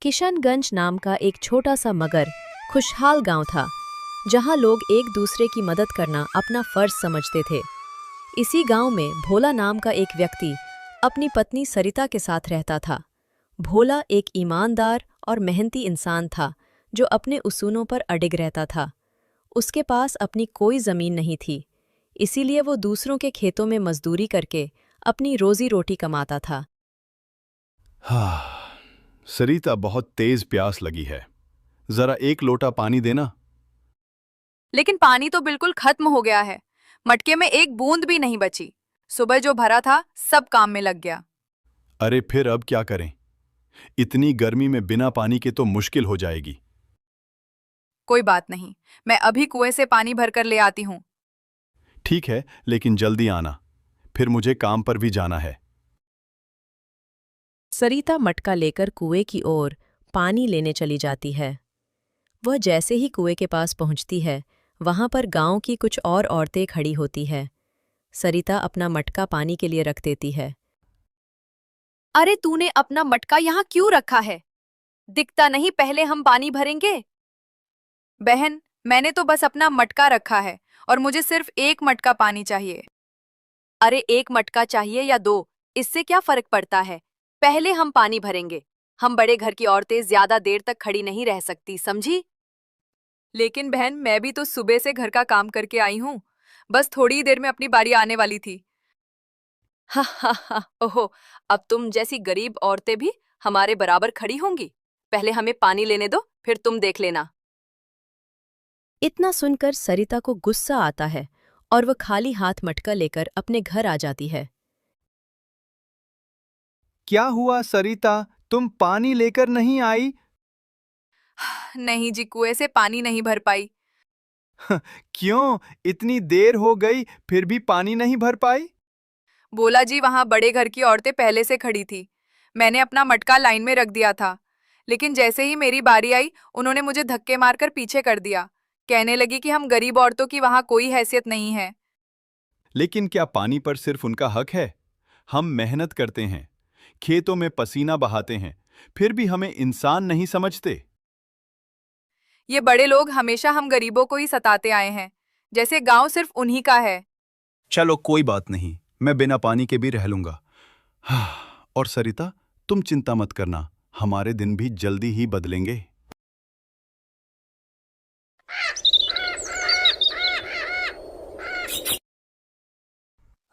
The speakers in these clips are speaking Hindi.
किशनगंज नाम का एक छोटा सा मगर खुशहाल गांव था, जहां लोग एक दूसरे की मदद करना अपना फर्ज समझते थे। इसी गांव में भोला नाम का एक व्यक्ति अपनी पत्नी सरिता के साथ रहता था। भोला एक ईमानदार और मेहनती इंसान था जो अपने उसूलों पर अडिग रहता था। उसके पास अपनी कोई जमीन नहीं थी, इसीलिए वो दूसरों के खेतों में मजदूरी करके अपनी रोजी रोटी कमाता था। हाँ, सरिता बहुत तेज प्यास लगी है। जरा एक लोटा पानी देना। लेकिन पानी तो बिल्कुल खत्म हो गया है। मटके में एक बूंद भी नहीं बची। सुबह जो भरा था सब काम में लग गया। अरे फिर अब क्या करें? इतनी गर्मी में बिना पानी के तो मुश्किल हो जाएगी। कोई बात नहीं, मैं अभी कुएं से पानी भरकर ले आती हूँ। ठीक है, लेकिन जल्दी आना, फिर मुझे काम पर भी जाना है। सरिता मटका लेकर कुएं की ओर पानी लेने चली जाती है। वह जैसे ही कुएं के पास पहुंचती है, वहां पर गांव की कुछ और औरतें खड़ी होती है। सरिता अपना मटका पानी के लिए रख देती है। अरे तूने अपना मटका यहाँ क्यों रखा है? दिखता नहीं पहले हम पानी भरेंगे। बहन, मैंने तो बस अपना मटका रखा है और मुझे सिर्फ एक मटका पानी चाहिए। अरे एक मटका चाहिए या दो, इससे क्या फर्क पड़ता है? पहले हम पानी भरेंगे। हम बड़े घर की औरतें ज्यादा देर तक खड़ी नहीं रह सकती, समझी? लेकिन बहन, मैं भी तो सुबह से घर का काम करके आई हूँ। बस थोड़ी ही देर में अपनी बारी आने वाली थी। हा हा हा, ओहो, अब तुम जैसी गरीब औरतें भी हमारे बराबर खड़ी होंगी। पहले हमें पानी लेने दो, फिर तुम देख लेना। इतना सुनकर सरिता को गुस्सा आता है और वह खाली हाथ मटका लेकर अपने घर आ जाती है। क्या हुआ सरिता, तुम पानी लेकर नहीं आई? नहीं जी, कुएं से पानी नहीं भर पाई। क्यों, इतनी देर हो गई फिर भी पानी नहीं भर पाई? बोला जी, वहां बड़े घर की औरतें पहले से खड़ी थी। मैंने अपना मटका लाइन में रख दिया था, लेकिन जैसे ही मेरी बारी आई उन्होंने मुझे धक्के मारकर पीछे कर दिया। कहने लगी कि हम गरीब औरतों की वहां कोई हैसियत नहीं है। लेकिन क्या पानी पर सिर्फ उनका हक है? हम मेहनत करते हैं, खेतों में पसीना बहाते हैं, फिर भी हमें इंसान नहीं समझते। ये बड़े लोग हमेशा हम गरीबों को ही सताते आए हैं, जैसे गांव सिर्फ उन्हीं का है। चलो कोई बात नहीं, मैं बिना पानी के भी रह लूंगा। हाँ, और सरिता, तुम चिंता मत करना, हमारे दिन भी जल्दी ही बदलेंगे।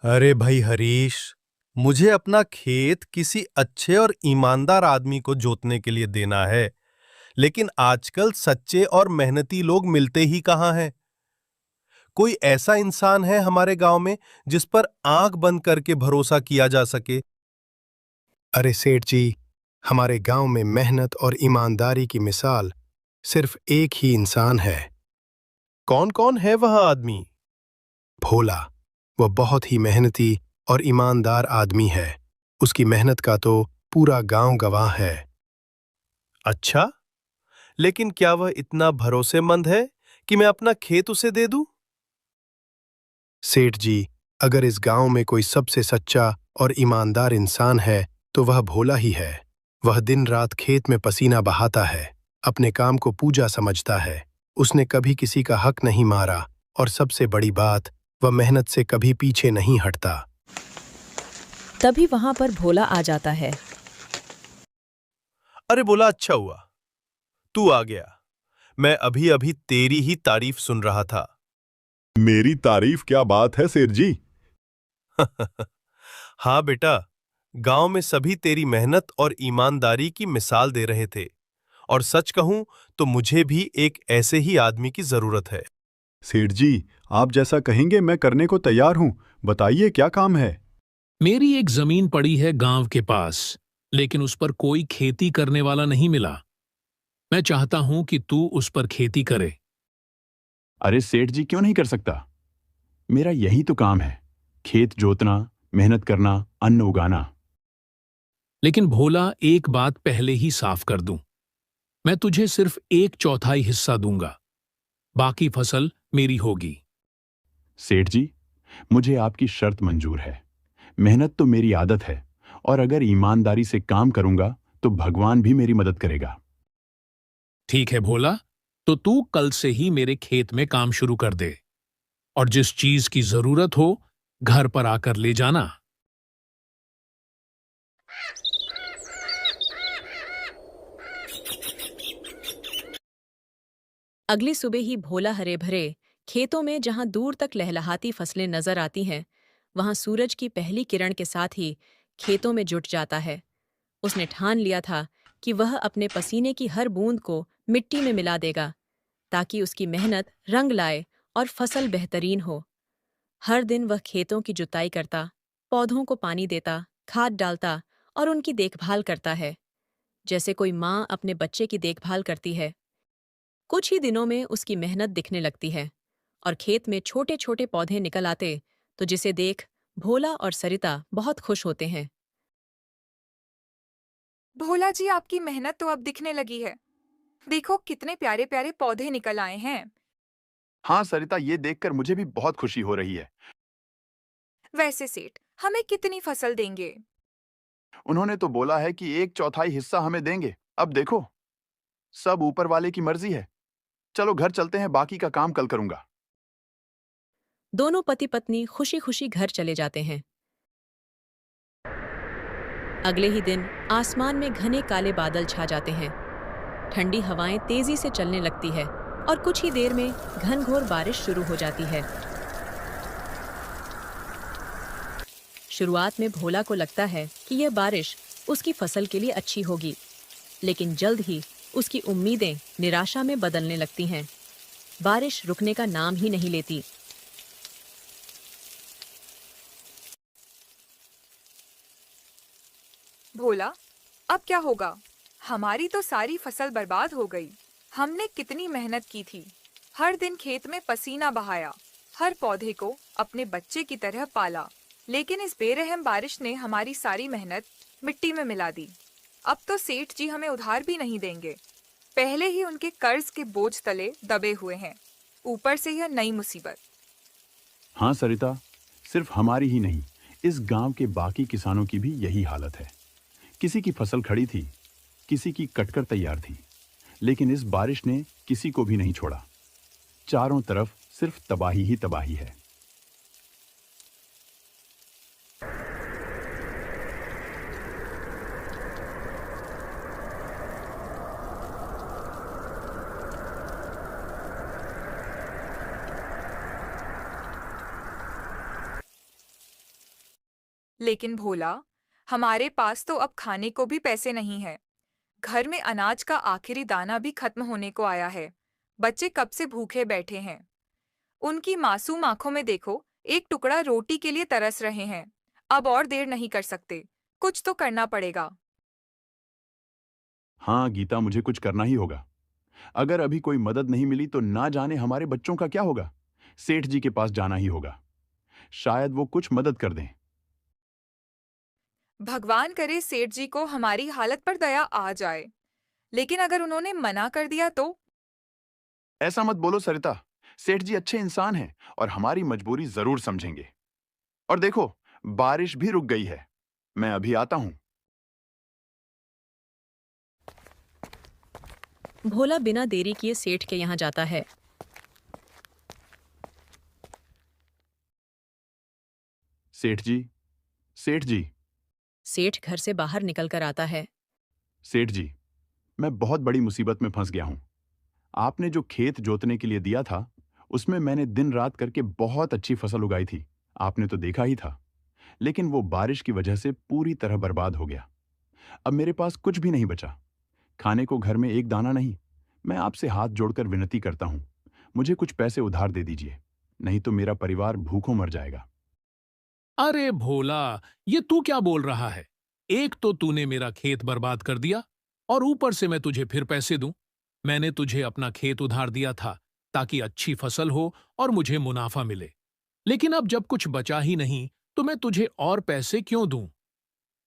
अरे भाई हरीश, मुझे अपना खेत किसी अच्छे और ईमानदार आदमी को जोतने के लिए देना है, लेकिन आजकल सच्चे और मेहनती लोग मिलते ही कहाँ हैं। कोई ऐसा इंसान है हमारे गांव में जिस पर आंख बंद करके भरोसा किया जा सके? अरे सेठ जी, हमारे गांव में मेहनत और ईमानदारी की मिसाल सिर्फ एक ही इंसान है। कौन कौन है वह आदमी? भोला। वह बहुत ही मेहनती और ईमानदार आदमी है। उसकी मेहनत का तो पूरा गांव गवाह है। अच्छा, लेकिन क्या वह इतना भरोसेमंद है कि मैं अपना खेत उसे दे दूं? सेठ जी, अगर इस गांव में कोई सबसे सच्चा और ईमानदार इंसान है तो वह भोला ही है। वह दिन रात खेत में पसीना बहाता है, अपने काम को पूजा समझता है। उसने कभी किसी का हक नहीं मारा और सबसे बड़ी बात, वह मेहनत से कभी पीछे नहीं हटता। तभी वहां पर भोला आ जाता है। अरे बोला, अच्छा हुआ तू आ गया। मैं अभी अभी तेरी ही तारीफ सुन रहा था। मेरी तारीफ? क्या बात है सेठ जी। हाँ बेटा, गांव में सभी तेरी मेहनत और ईमानदारी की मिसाल दे रहे थे, और सच कहूं तो मुझे भी एक ऐसे ही आदमी की जरूरत है। सेठ जी, आप जैसा कहेंगे मैं करने को तैयार हूं। बताइए क्या काम है? मेरी एक जमीन पड़ी है गांव के पास, लेकिन उस पर कोई खेती करने वाला नहीं मिला। मैं चाहता हूं कि तू उस पर खेती करे। अरे सेठ जी, क्यों नहीं कर सकता? मेरा यही तो काम है, खेत जोतना, मेहनत करना, अन्न उगाना। लेकिन भोला, एक बात पहले ही साफ कर दूं, मैं तुझे सिर्फ 1/4 हिस्सा दूंगा, बाकी फसल मेरी होगी। सेठ जी, मुझे आपकी शर्त मंजूर है। मेहनत तो मेरी आदत है, और अगर ईमानदारी से काम करूंगा तो भगवान भी मेरी मदद करेगा। ठीक है भोला, तो तू कल से ही मेरे खेत में काम शुरू कर दे और जिस चीज की जरूरत हो घर पर आकर ले जाना। अगली सुबह ही भोला हरे भरे खेतों में जहां दूर तक लहलहाती फसलें नजर आती हैं, वहां सूरज की पहली किरण के साथ ही खेतों में जुट जाता है। उसने ठान लिया था कि वह अपने पसीने की हर बूंद को मिट्टी में मिला देगा, ताकि उसकी मेहनत रंग लाए और फसल बेहतरीन हो। हर दिन वह खेतों की जुताई करता, पौधों को पानी देता, खाद डालता और उनकी देखभाल करता है, जैसे कोई माँ अपने बच्चे की देखभाल करती है। कुछ ही दिनों में उसकी मेहनत दिखने लगती है और खेत में छोटे छोटे पौधे निकल आते, तो जिसे देख भोला और सरिता बहुत खुश होते हैं। भोला जी, आपकी मेहनत तो अब दिखने लगी है। देखो कितने प्यारे प्यारे पौधे निकल आए हैं। हाँ सरिता, ये देखकर मुझे भी बहुत खुशी हो रही है। वैसे सेठ हमें कितनी फसल देंगे? उन्होंने तो बोला है कि 1/4 हिस्सा हमें देंगे। अब देखो, सब ऊपर वाले की मर्जी है। चलो घर चलते हैं, बाकी का काम कल करूंगा। दोनों पति पत्नी खुशी खुशी घर चले जाते हैं। अगले ही दिन आसमान में घने काले बादल छा जाते हैं। ठंडी हवाएं तेजी से चलने लगती है और कुछ ही देर में घनघोर बारिश शुरू हो जाती है। शुरुआत में भोला को लगता है कि यह बारिश उसकी फसल के लिए अच्छी होगी, लेकिन जल्द ही उसकी उम्मीदें निराशा में बदलने लगती हैं। बारिश रुकने का नाम ही नहीं लेती। भोला, अब क्या होगा? हमारी तो सारी फसल बर्बाद हो गई। हमने कितनी मेहनत की थी, हर दिन खेत में पसीना बहाया, हर पौधे को अपने बच्चे की तरह पाला, लेकिन इस बेरहम बारिश ने हमारी सारी मेहनत मिट्टी में मिला दी। अब तो सेठ जी हमें उधार भी नहीं देंगे। पहले ही उनके कर्ज के बोझ तले दबे हुए हैं, ऊपर से यह नई मुसीबत। हाँ सरिता, सिर्फ हमारी ही नहीं, इस गांव के बाकी किसानों की भी यही हालत है। किसी की फसल खड़ी थी, किसी की कटकर तैयार थी, लेकिन इस बारिश ने किसी को भी नहीं छोड़ा। चारों तरफ सिर्फ तबाही ही तबाही है। लेकिन भोला, हमारे पास तो अब खाने को भी पैसे नहीं है। घर में अनाज का आखिरी दाना भी खत्म होने को आया है। बच्चे कब से भूखे बैठे हैं। उनकी मासूम आंखों में देखो, एक टुकड़ा रोटी के लिए तरस रहे हैं। अब और देर नहीं कर सकते, कुछ तो करना पड़ेगा। हाँ गीता, मुझे कुछ करना ही होगा। अगर अभी कोई मदद नहीं मिली तो ना जाने हमारे बच्चों का क्या होगा। सेठ जी के पास जाना ही होगा, शायद वो कुछ मदद कर दें। भगवान करे सेठ जी को हमारी हालत पर दया आ जाए, लेकिन अगर उन्होंने मना कर दिया तो? ऐसा मत बोलो सरिता, सेठ जी अच्छे इंसान हैं और हमारी मजबूरी जरूर समझेंगे। और देखो, बारिश भी रुक गई है। मैं अभी आता हूं। भोला बिना देरी किए सेठ के यहाँ जाता है। सेठ जी, सेठ जी, सेठ घर से बाहर निकलकर आता है। सेठ जी, मैं बहुत बड़ी मुसीबत में फंस गया हूं। आपने जो खेत जोतने के लिए दिया था, उसमें मैंने दिन रात करके बहुत अच्छी फसल उगाई थी। आपने तो देखा ही था, लेकिन वो बारिश की वजह से पूरी तरह बर्बाद हो गया। अब मेरे पास कुछ भी नहीं बचा, खाने को घर में एक दाना नहीं। मैं आपसे हाथ जोड़कर विनती करता हूं, मुझे कुछ पैसे उधार दे दीजिए, नहीं तो मेरा परिवार भूखों मर जाएगा। अरे भोला, ये तू क्या बोल रहा है? एक तो तूने मेरा खेत बर्बाद कर दिया और ऊपर से मैं तुझे फिर पैसे दूं। मैंने तुझे अपना खेत उधार दिया था ताकि अच्छी फसल हो और मुझे मुनाफा मिले, लेकिन अब जब कुछ बचा ही नहीं तो मैं तुझे और पैसे क्यों दूं?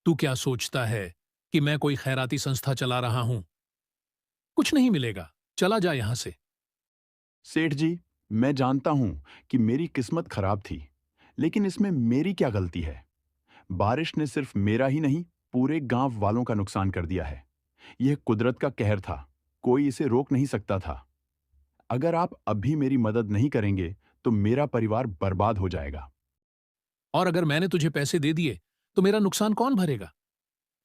तू क्या सोचता है कि मैं कोई खैराती संस्था चला रहा हूं? कुछ नहीं मिलेगा, चला जा यहां से। सेठ जी, मैं जानता हूं कि मेरी किस्मत खराब थी, लेकिन इसमें मेरी क्या गलती है? बारिश ने सिर्फ मेरा ही नहीं, पूरे गांव वालों का नुकसान कर दिया है। यह कुदरत का कहर था, कोई इसे रोक नहीं सकता था। अगर आप अभी मेरी मदद नहीं करेंगे तो मेरा परिवार बर्बाद हो जाएगा। और अगर मैंने तुझे पैसे दे दिए तो मेरा नुकसान कौन भरेगा?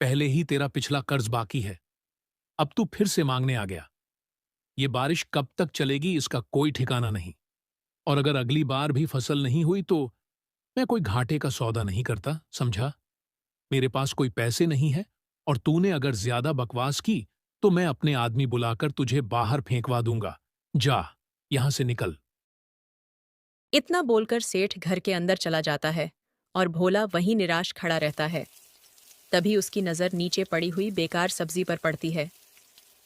पहले ही तेरा पिछला कर्ज बाकी है, अब तू फिर से मांगने आ गया। ये बारिश कब तक चलेगी इसका कोई ठिकाना नहीं। और अगर अगली बार भी फसल नहीं हुई तो मैं कोई घाटे का सौदा नहीं करता, समझा? मेरे पास कोई पैसे नहीं है, और तूने अगर ज्यादा बकवास की तो मैं अपने आदमी बुलाकर तुझे बाहर फेंकवा दूंगा। जा, यहां से निकल। इतना बोलकर सेठ घर के अंदर चला जाता है और भोला वहीं निराश खड़ा रहता है। तभी उसकी नज़र नीचे पड़ी हुई बेकार सब्जी पर पड़ती है।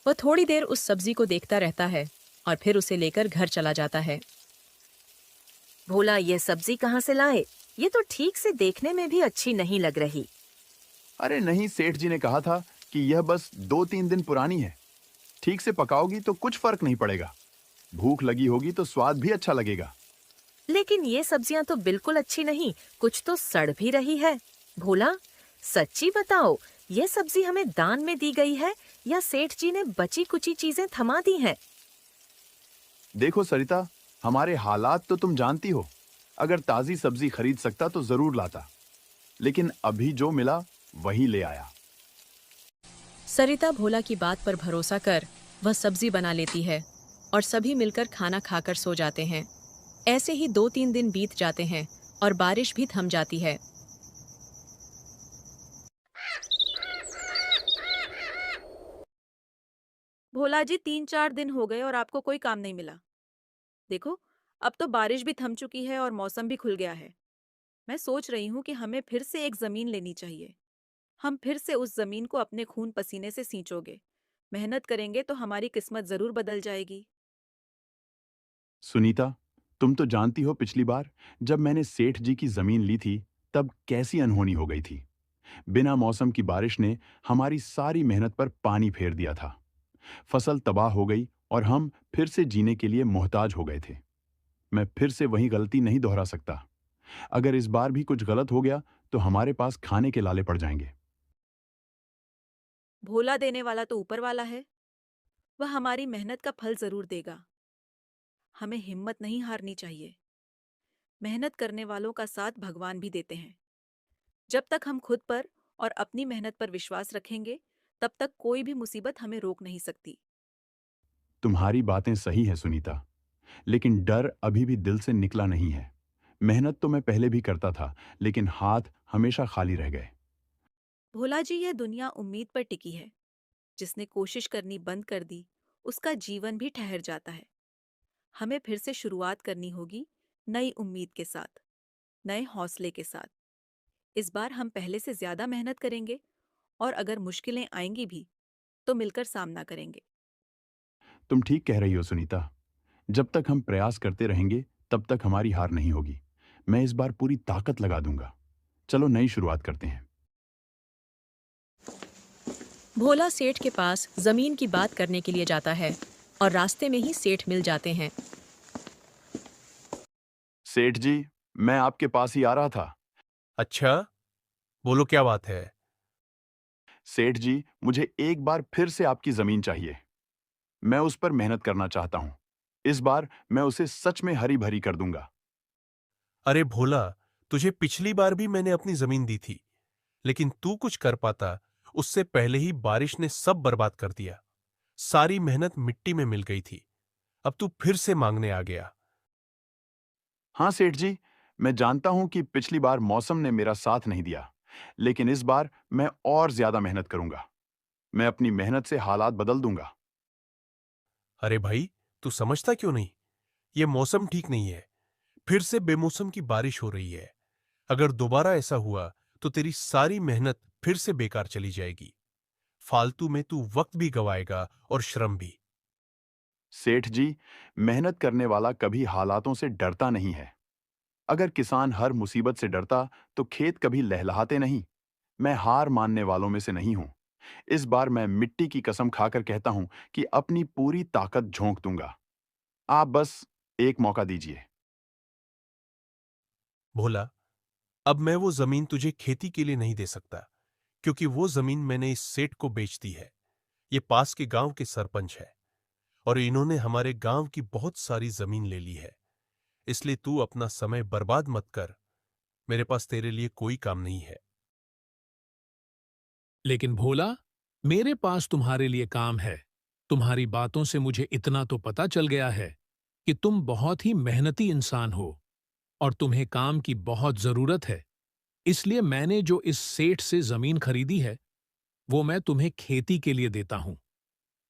वह थोड़ी देर उस सब्जी को देखता रहता है और फिर उसे लेकर घर चला जाता है। भोला, ये सब्जी कहाँ से लाए? ये तो ठीक से देखने में भी अच्छी नहीं लग रही। अरे नहीं, सेठ जी ने कहा था कि यह बस 2-3 दिन पुरानी है। ठीक से पकाओगी तो कुछ फर्क नहीं पड़ेगा। भूख लगी होगी तो स्वाद भी अच्छा लगेगा। लेकिन ये सब्जियां तो बिल्कुल अच्छी नहीं, कुछ तो सड़ भी रही है। भोला, सच्ची बताओ, ये सब्जी हमें दान में दी गई है या सेठ जी ने बची कुची चीजें थमा दी हैं? देखो सरिता, हमारे हालात तो तुम जानती हो। अगर ताजी सब्जी खरीद सकता तो जरूर लाता, लेकिन अभी जो मिला वही ले आया। सरिता भोला की बात पर भरोसा कर वह सब्जी बना लेती है और सभी मिलकर खाना खाकर सो जाते हैं। ऐसे ही 2-3 दिन बीत जाते हैं और बारिश भी थम जाती है। भोला जी, 3-4 दिन हो गए और आपको कोई काम नहीं मिला। देखो, अब तो बारिश भी थम चुकी है और मौसम भी खुल गया है। मैं सोच रही हूँ कि हमें फिर से एक जमीन लेनी चाहिए। हम फिर से उस जमीन को अपने खून पसीने से सींचोगे। मेहनत करेंगे तो हमारी किस्मत जरूर बदल जाएगी। सुनीता, तुम तो जानती हो पिछली बार जब मैंने सेठ जी की जमीन ली थी तब कैसी अनहोनी हो गई थी। बिना मौसम की बारिश ने हमारी सारी मेहनत पर पानी फेर दिया था। फसल तबाह हो गई और हम फिर से जीने के लिए मोहताज हो गए थे। मैं फिर से वही गलती नहीं दोहरा सकता। अगर इस बार भी कुछ गलत हो गया तो हमारे पास खाने के लाले पड़ जाएंगे। भोला देने वाला तो ऊपर वाला है। वह हमारी मेहनत का फल जरूर देगा। हमें हिम्मत नहीं हारनी चाहिए। मेहनत करने वालों का साथ भगवान भी देते हैं। जब तक हम खुद पर और अपनी मेहनत पर विश्वास रखेंगे, तब तक कोई भी मुसीबत हमें रोक नहीं सकती। तुम्हारी बातें सही है सुनीता, लेकिन डर अभी भी दिल से निकला नहीं है। मेहनत तो मैं पहले भी करता था, लेकिन हाथ हमेशा खाली रह गए। भोला जी, यह दुनिया उम्मीद पर टिकी है। जिसने कोशिश करनी बंद कर दी, उसका जीवन भी ठहर जाता है। हमें फिर से शुरुआत करनी होगी, नई उम्मीद के साथ, नए हौसले के साथ। इस बार हम पहले से ज्यादा मेहनत करेंगे और अगर मुश्किलें आएंगी भी तो मिलकर सामना करेंगे। तुम ठीक कह रही हो सुनीता। जब तक हम प्रयास करते रहेंगे तब तक हमारी हार नहीं होगी। मैं इस बार पूरी ताकत लगा दूंगा। चलो नई शुरुआत करते हैं। भोला सेठ के पास जमीन की बात करने के लिए जाता है और रास्ते में ही सेठ मिल जाते हैं। सेठ जी, मैं आपके पास ही आ रहा था। अच्छा, बोलो क्या बात है? सेठ जी, मुझे एक बार फिर से आपकी जमीन चाहिए। मैं उस पर मेहनत करना चाहता हूं। इस बार मैं उसे सच में हरी भरी कर दूंगा। अरे भोला, तुझे पिछली बार भी मैंने अपनी जमीन दी थी, लेकिन तू कुछ कर पाता उससे पहले ही बारिश ने सब बर्बाद कर दिया। सारी मेहनत मिट्टी में मिल गई थी। अब तू फिर से मांगने आ गया। हाँ सेठ जी, मैं जानता हूं कि पिछली बार मौसम ने मेरा साथ नहीं दिया, लेकिन इस बार मैं और ज्यादा मेहनत करूंगा। मैं अपनी मेहनत से हालात बदल दूंगा। अरे भाई, तू समझता क्यों नहीं? ये मौसम ठीक नहीं है। फिर से बेमौसम की बारिश हो रही है। अगर दोबारा ऐसा हुआ तो तेरी सारी मेहनत फिर से बेकार चली जाएगी। फालतू में तू वक्त भी गवाएगा और श्रम भी। सेठ जी, मेहनत करने वाला कभी हालातों से डरता नहीं है। अगर किसान हर मुसीबत से डरता तो खेत कभी लहलहाते नहीं। मैं हार मानने वालों में से नहीं हूं। इस बार मैं मिट्टी की कसम खाकर कहता हूं कि अपनी पूरी ताकत झोंक दूंगा। आप बस एक मौका दीजिए। भोला, अब मैं वो जमीन तुझे खेती के लिए नहीं दे सकता, क्योंकि वो जमीन मैंने इस सेठ को बेच दी है। ये पास के गांव के सरपंच है। और इन्होंने हमारे गांव की बहुत सारी जमीन ले ली है। इसलिए तू अपना समय बर्बाद मत कर। मेरे पास तेरे लिए कोई काम नहीं है। लेकिन भोला, मेरे पास तुम्हारे लिए काम है। तुम्हारी बातों से मुझे इतना तो पता चल गया है कि तुम बहुत ही मेहनती इंसान हो और तुम्हें काम की बहुत जरूरत है। इसलिए मैंने जो इस सेठ से जमीन खरीदी है वो मैं तुम्हें खेती के लिए देता हूं।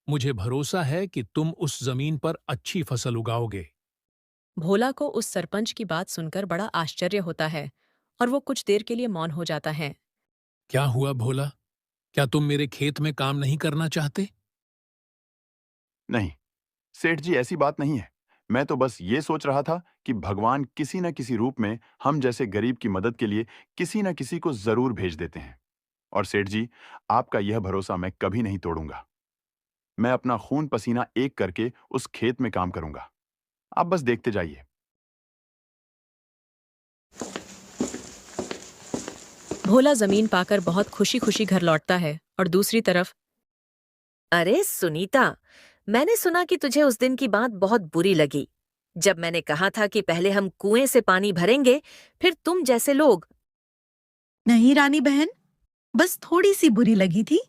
मुझे भरोसा है कि तुम उस जमीन पर अच्छी फसल उगाओगे। भोला को उस सरपंच की बात सुनकर बड़ा आश्चर्य होता है और वो कुछ देर के लिए मौन हो जाता है। क्या हुआ भोला? क्या तुम मेरे खेत में काम नहीं करना चाहते? नहीं सेठ जी, ऐसी बात नहीं है। मैं तो बस ये सोच रहा था कि भगवान किसी न किसी रूप में हम जैसे गरीब की मदद के लिए किसी न किसी को जरूर भेज देते हैं। और सेठ जी, आपका यह भरोसा मैं कभी नहीं तोड़ूंगा। मैं अपना खून पसीना एक करके उस खेत में काम करूंगा। आप बस देखते जाइए। भोला जमीन पाकर बहुत खुशी खुशी घर लौटता है और दूसरी तरफ अरे सुनीता, मैंने सुना कि तुझे उस दिन की बात बहुत बुरी लगी, जब मैंने कहा था कि पहले हम कुएं से पानी भरेंगे, फिर तुम जैसे लोग। नहीं रानी बहन, बस थोड़ी सी बुरी लगी थी।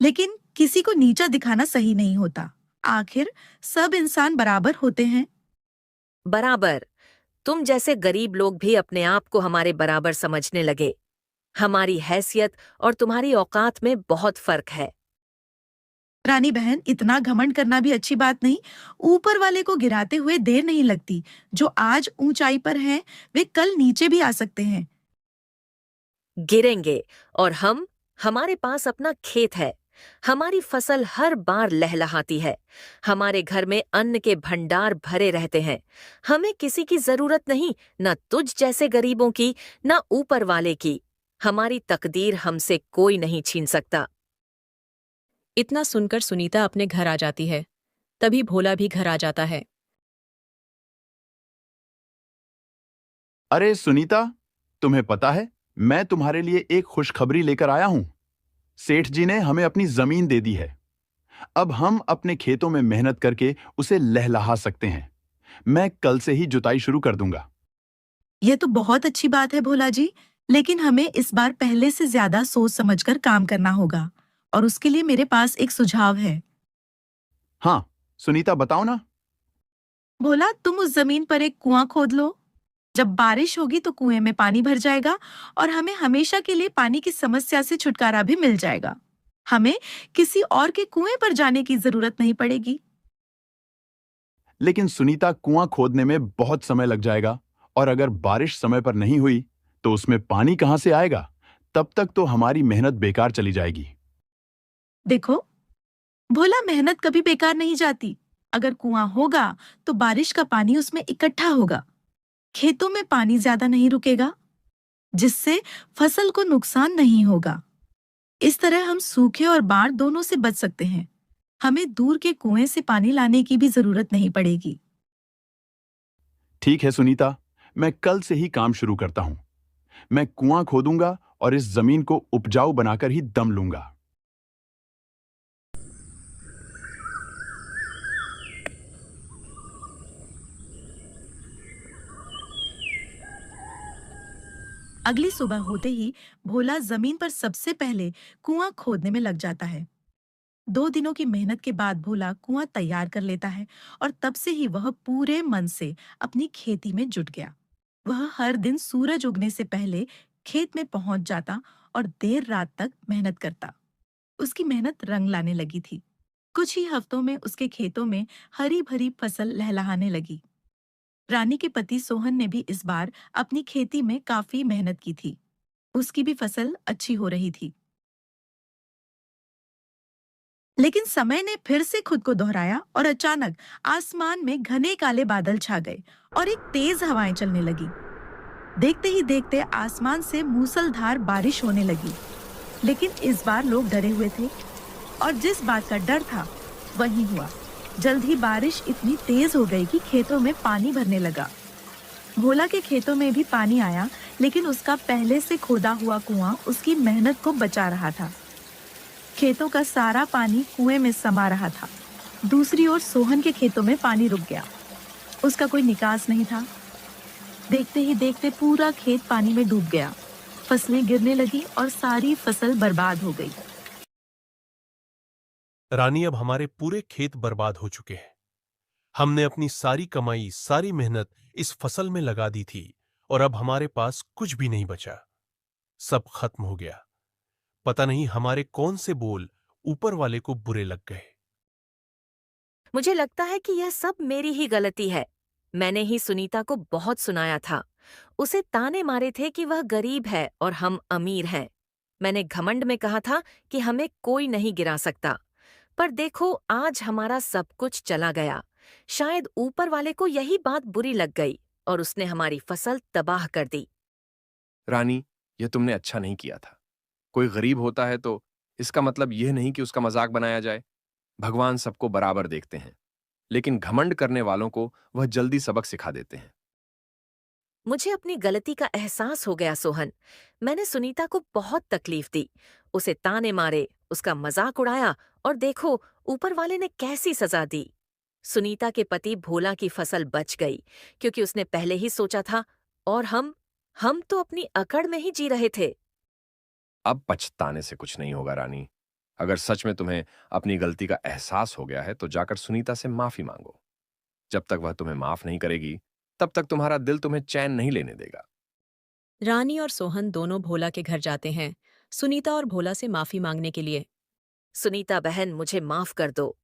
लेकिन किसी को नीचा दिखाना सही नहीं होता। आखिर सब इंसान बराबर होते हैं। बराबर? तुम जैसे गरीब लोग भी अपने आप को हमारे बराबर समझने लगे। हमारी हैसियत और तुम्हारी औकात में बहुत फर्क है। रानी बहन, इतना घमंड करना भी अच्छी बात नहीं। ऊपर वाले को गिराते हुए देर नहीं लगती। जो आज ऊंचाई पर हैं, वे कल नीचे भी आ सकते हैं। गिरेंगे, और हमारे पास अपना खेत है। हमारी फसल हर बार लहलहाती है। हमारे घर में अन्न के भंडार भरे रहते हैं। हमें किसी की जरूरत नहीं, न तुझ जैसे गरीबों की, न ऊपर वाले की। हमारी तकदीर हमसे कोई नहीं छीन सकता। इतना सुनकर सुनीता अपने घर आ जाती है। तभी भोला भी घर आ जाता है। अरे सुनीता, तुम्हें पता है मैं तुम्हारे लिए एक खुशखबरी लेकर आया हूं। सेठ जी ने हमें अपनी जमीन दे दी है। अब हम अपने खेतों में मेहनत करके उसे लहलहा सकते हैं। मैं कल से ही जुताई शुरू कर दूंगा। ये तो बहुत अच्छी बात है भोला जी, लेकिन हमें इस बार पहले से ज्यादा सोच समझकर काम करना होगा। और उसके लिए मेरे पास एक सुझाव है। हाँ सुनीता, बताओ ना। भोला, तुम उस जमीन पर एक कुआं खोद लो। जब बारिश होगी तो कुएं में पानी भर जाएगा और हमें हमेशा के लिए पानी की समस्या से छुटकारा भी मिल जाएगा। हमें किसी और के कुएं पर जाने की जरूरत नहीं पड़ेगी। लेकिन सुनीता, कुआं खोदने में बहुत समय लग जाएगा और अगर बारिश समय पर नहीं हुई तो उसमें पानी कहां से आएगा? तब तक तो हमारी मेहनत बेकार चली जाएगी। देखो भोला, मेहनत कभी बेकार नहीं जाती। अगर कुआं होगा तो बारिश का पानी उसमें इकट्ठा होगा। खेतों में पानी ज्यादा नहीं रुकेगा, जिससे फसल को नुकसान नहीं होगा। इस तरह हम सूखे और बाढ़ दोनों से बच सकते हैं। हमें दूर के कुएं से पानी लाने की भी जरूरत नहीं पड़ेगी। ठीक है सुनीता, मैं कल से ही काम शुरू करता हूं। मैं कुआं खोदूंगा और इस जमीन को उपजाऊ बनाकर ही दम लूंगा। अगली सुबह होते ही भोला जमीन पर सबसे पहले कुआं खोदने में लग जाता है। 2 दिनों की मेहनत के बाद भोला कुआं तैयार कर लेता है और तब से ही वह पूरे मन से अपनी खेती में जुट गया। वह हर दिन सूरज उगने से पहले खेत में पहुंच जाता और देर रात तक मेहनत करता। उसकी मेहनत रंग लाने लगी थी। कुछ ही हफ्तों में उसके खेतों में हरी भरी फसल लहलहाने लगी। रानी के पति सोहन ने भी इस बार अपनी खेती में काफी मेहनत की थी। उसकी भी फसल अच्छी हो रही थी। लेकिन समय ने फिर से खुद को दोहराया और अचानक आसमान में घने काले बादल छा गए और एक तेज हवाएं चलने लगी। देखते ही देखते आसमान से मूसलधार बारिश होने लगी। लेकिन इस बार लोग डरे हुए थे और जिस बात का डर था वही हुआ। जल्द ही बारिश इतनी तेज हो गई कि खेतों में पानी भरने लगा। भोला के खेतों में भी पानी आया, लेकिन उसका पहले से खोदा हुआ कुआं उसकी मेहनत को बचा रहा था। खेतों का सारा पानी कुएं में समा रहा था दूसरी ओर सोहन के खेतों में पानी रुक गया। उसका कोई निकास नहीं था। देखते ही देखते पूरा खेत पानी में डूब गया। फसलें गिरने लगी और सारी फसल बर्बाद हो गई। रानी, अब हमारे पूरे खेत बर्बाद हो चुके हैं। हमने अपनी सारी कमाई, सारी मेहनत इस फसल में लगा दी थी और अब हमारे पास कुछ भी नहीं बचा। सब खत्म हो गया। पता नहीं हमारे कौन से बोल ऊपर वाले को बुरे लग गए। मुझे लगता है कि यह सब मेरी ही गलती है। मैंने ही सुनीता को बहुत सुनाया था। उसे ताने मारे थे कि वह गरीब है और हम अमीर हैं। मैंने घमंड में कहा था कि हमें कोई नहीं गिरा सकता। पर देखो, आज हमारा सब कुछ चला गया। शायद ऊपर वाले को यही बात बुरी लग गई और उसने हमारी फसल तबाह कर दी। रानी, यह तुमने अच्छा नहीं किया था। कोई गरीब होता है तो इसका मतलब यह नहीं कि उसका मजाक बनाया जाए। भगवान सबको बराबर देखते हैं, लेकिन घमंड करने वालों को वह जल्दी सबक सिखा देते हैं। मुझे अपनी गलती का एहसास हो गया सोहन। मैंने सुनीता को बहुत तकलीफ दी, उसे ताने मारे, उसका मजाक उड़ाया और देखो ऊपर वाले ने कैसी सजा दी। सुनीता के पति भोला की फसल बच गई क्योंकि उसने पहले ही सोचा था, और हम तो अपनी अकड़ में ही जी रहे थे। अब पछताने से कुछ नहीं होगा रानी। अगर सच में तुम्हें अपनी गलती का एहसास हो गया है तो जाकर सुनीता से माफी मांगो। जब तक वह तुम्हें माफ नहीं करेगी तब तक तुम्हारा दिल तुम्हें चैन नहीं लेने देगा। रानी और सोहन दोनों भोला के घर जाते हैं, सुनीता और भोला से माफी मांगने के लिए। सुनीता बहन, मुझे माफ कर दो।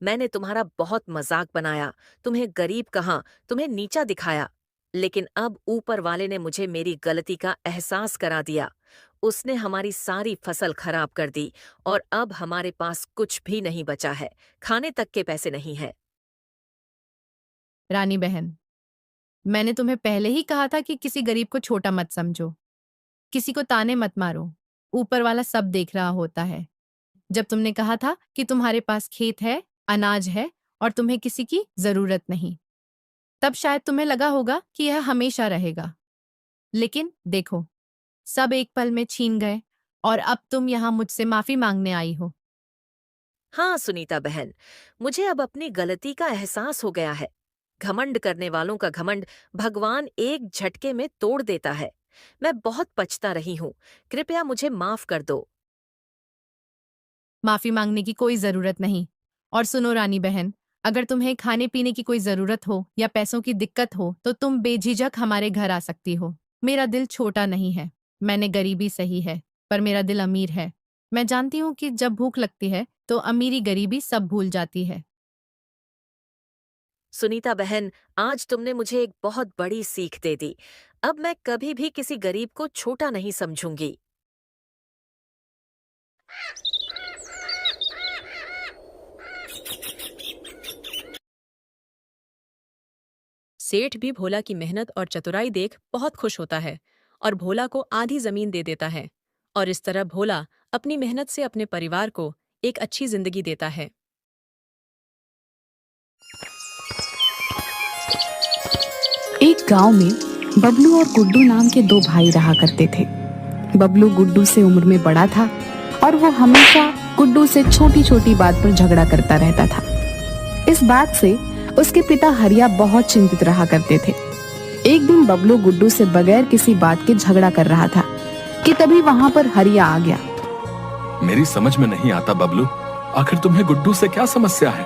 मैंने तुम्हारा बहुत मजाक बनाया, तुम्हें गरीब कहा, तुम्हें नीचा दिखाया। लेकिन अब ऊपर वाले ने मुझे मेरी गलती का एहसास करा दिया। उसने हमारी सारी फसल खराब कर दी और अब हमारे पास कुछ भी नहीं बचा है। खाने तक के पैसे नहीं है। रानी बहन, मैंने तुम्हें पहले ही कहा था कि किसी गरीब को छोटा मत समझो, किसी को ताने मत मारो। ऊपर वाला सब देख रहा होता है। जब तुमने कहा था कि तुम्हारे पास खेत है, अनाज है और तुम्हें किसी की जरूरत नहीं, तब शायद तुम्हें लगा होगा कि यह हमेशा रहेगा। लेकिन देखो, सब एक पल में छीन गए और अब तुम यहाँ मुझसे माफी मांगने आई हो। हाँ सुनीता बहन, मुझे अब अपनी गलती का एहसास हो गया है। घमंड करने वालों का घमंड भगवान एक झटके में तोड़ देता है। मैं बहुत पछता रही हूँ, कृपया मुझे माफ कर दो। माफी मांगने की कोई जरूरत नहीं। और सुनो रानी बहन, अगर तुम्हें खाने पीने की कोई जरूरत हो या पैसों की दिक्कत हो तो तुम बेझिझक हमारे घर आ सकती हो। मेरा दिल छोटा नहीं है। मैंने गरीबी सही है, पर मेरा दिल अमीर है। मैं जानती हूँ कि जब भूख लगती है तो अमीरी गरीबी सब भूल जाती है। सुनीता बहन, आज तुमने मुझे एक बहुत बड़ी सीख दे दी। अब मैं कभी भी किसी गरीब को छोटा नहीं समझूंगी। सेठ भी भोला की मेहनत और चतुराई देख बहुत खुश होता है और भोला को आधी जमीन दे देता है। और इस तरह भोला अपनी मेहनत से अपने परिवार को एक अच्छी जिंदगी देता है। एक गांव में बबलू और गुड्डू नाम के दो भाई रहा करते थे। बबलू गुड्डू से उम्र में बड़ा था और वो हमेशा गुड्डू से छोटी छोटी बात पर झगड़ा करता रहता था। इस बात से उसके पिता हरिया बहुत चिंतित रहा करते थे। एक दिन बबलू गुड्डू से बगैर किसी बात के झगड़ा कर रहा था कि तभी वहां पर हरिया आ गया। मेरी समझ में नहीं आता बबलू, आखिर तुम्हें गुड्डू से क्या समस्या है?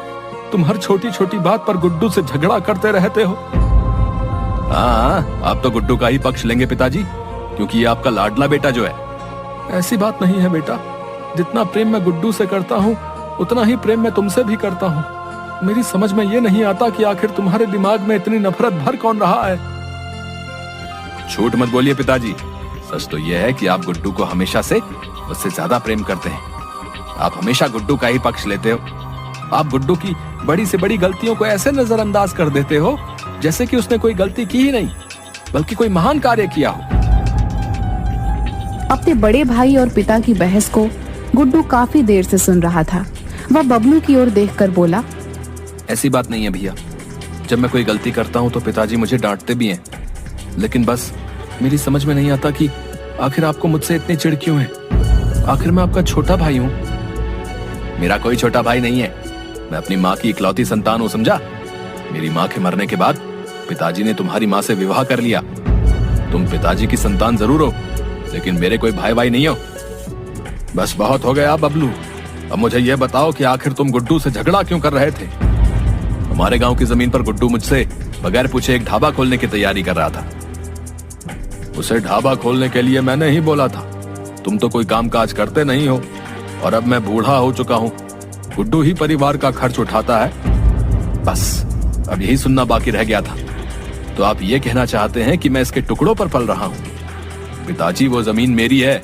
तुम हर छोटी छोटी बात पर गुड्डू से झगड़ा करते रहते हो। हाँ, आप तो गुड्डू का ही पक्ष लेंगे पिताजी, क्योंकि ये आपका लाडला बेटा जो है। ऐसी बात नहीं है बेटा, जितना प्रेम मैं गुड्डू से करता हूँ उतना ही प्रेम मैं तुमसे भी करता हूँ। मेरी समझ में ये नहीं आता कि आखिर तुम्हारे दिमाग में इतनी नफरत भर कौन रहा है। झूठ मत बोलिए पिताजी, सच तो यह है कि आप गुड्डू को हमेशा से उससे ज्यादा प्रेम करते हैं। आप हमेशा गुड्डू का ही पक्ष लेते हो। आप गुड्डू की बड़ी से बड़ी गलतियों को ऐसे नजरअंदाज कर देते हो जैसे कि उसने कोई गलती की ही नहीं, बल्कि कोई महान कार्य किया हो। अपने बड़े भाई और पिता की बहस को गुड्डू काफी देर से सुन रहा था। वह बबलू की ओर देखकर बोला, ऐसी बात नहीं है भैया, जब मैं कोई गलती करता हूँ तो पिताजी मुझे डांटते भी हैं, लेकिन बस मेरी समझ में नहीं आता कि आखिर आपको मुझसे इतनी चिढ़ क्यों है। आखिर मैं आपका छोटा भाई हूँ। मेरा कोई छोटा भाई नहीं है, मैं अपनी माँ की इकलौती संतान हूँ, समझा? मेरी माँ के मरने के बाद पिताजी ने तुम्हारी माँ से विवाह कर लिया। तुम पिताजी की संतान जरूर हो, लेकिन मेरे कोई भाई भाई नहीं हो। बस बहुत हो गया बबलू। अब मुझे यह बताओ कि आखिर तुम गुड्डू से झगड़ा क्यों कर रहे थे? हमारे गांव की जमीन पर गुड्डू मुझसे बगैर पूछे एक ढाबा खोलने की तैयारी कर रहा था। उसे ढाबा खोलने के लिए मैंने ही बोला था। तुम तो कोई काम काज करते नहीं हो, और अब मैं बूढ़ा हो चुका हूँ। गुड्डू ही परिवार का खर्च उठाता है। बस अब यही सुनना बाकी रह गया था। तो आप ये कहना चाहते हैं कि मैं इसके टुकड़ों पर पल रहा हूँ? पिताजी, वो जमीन मेरी है।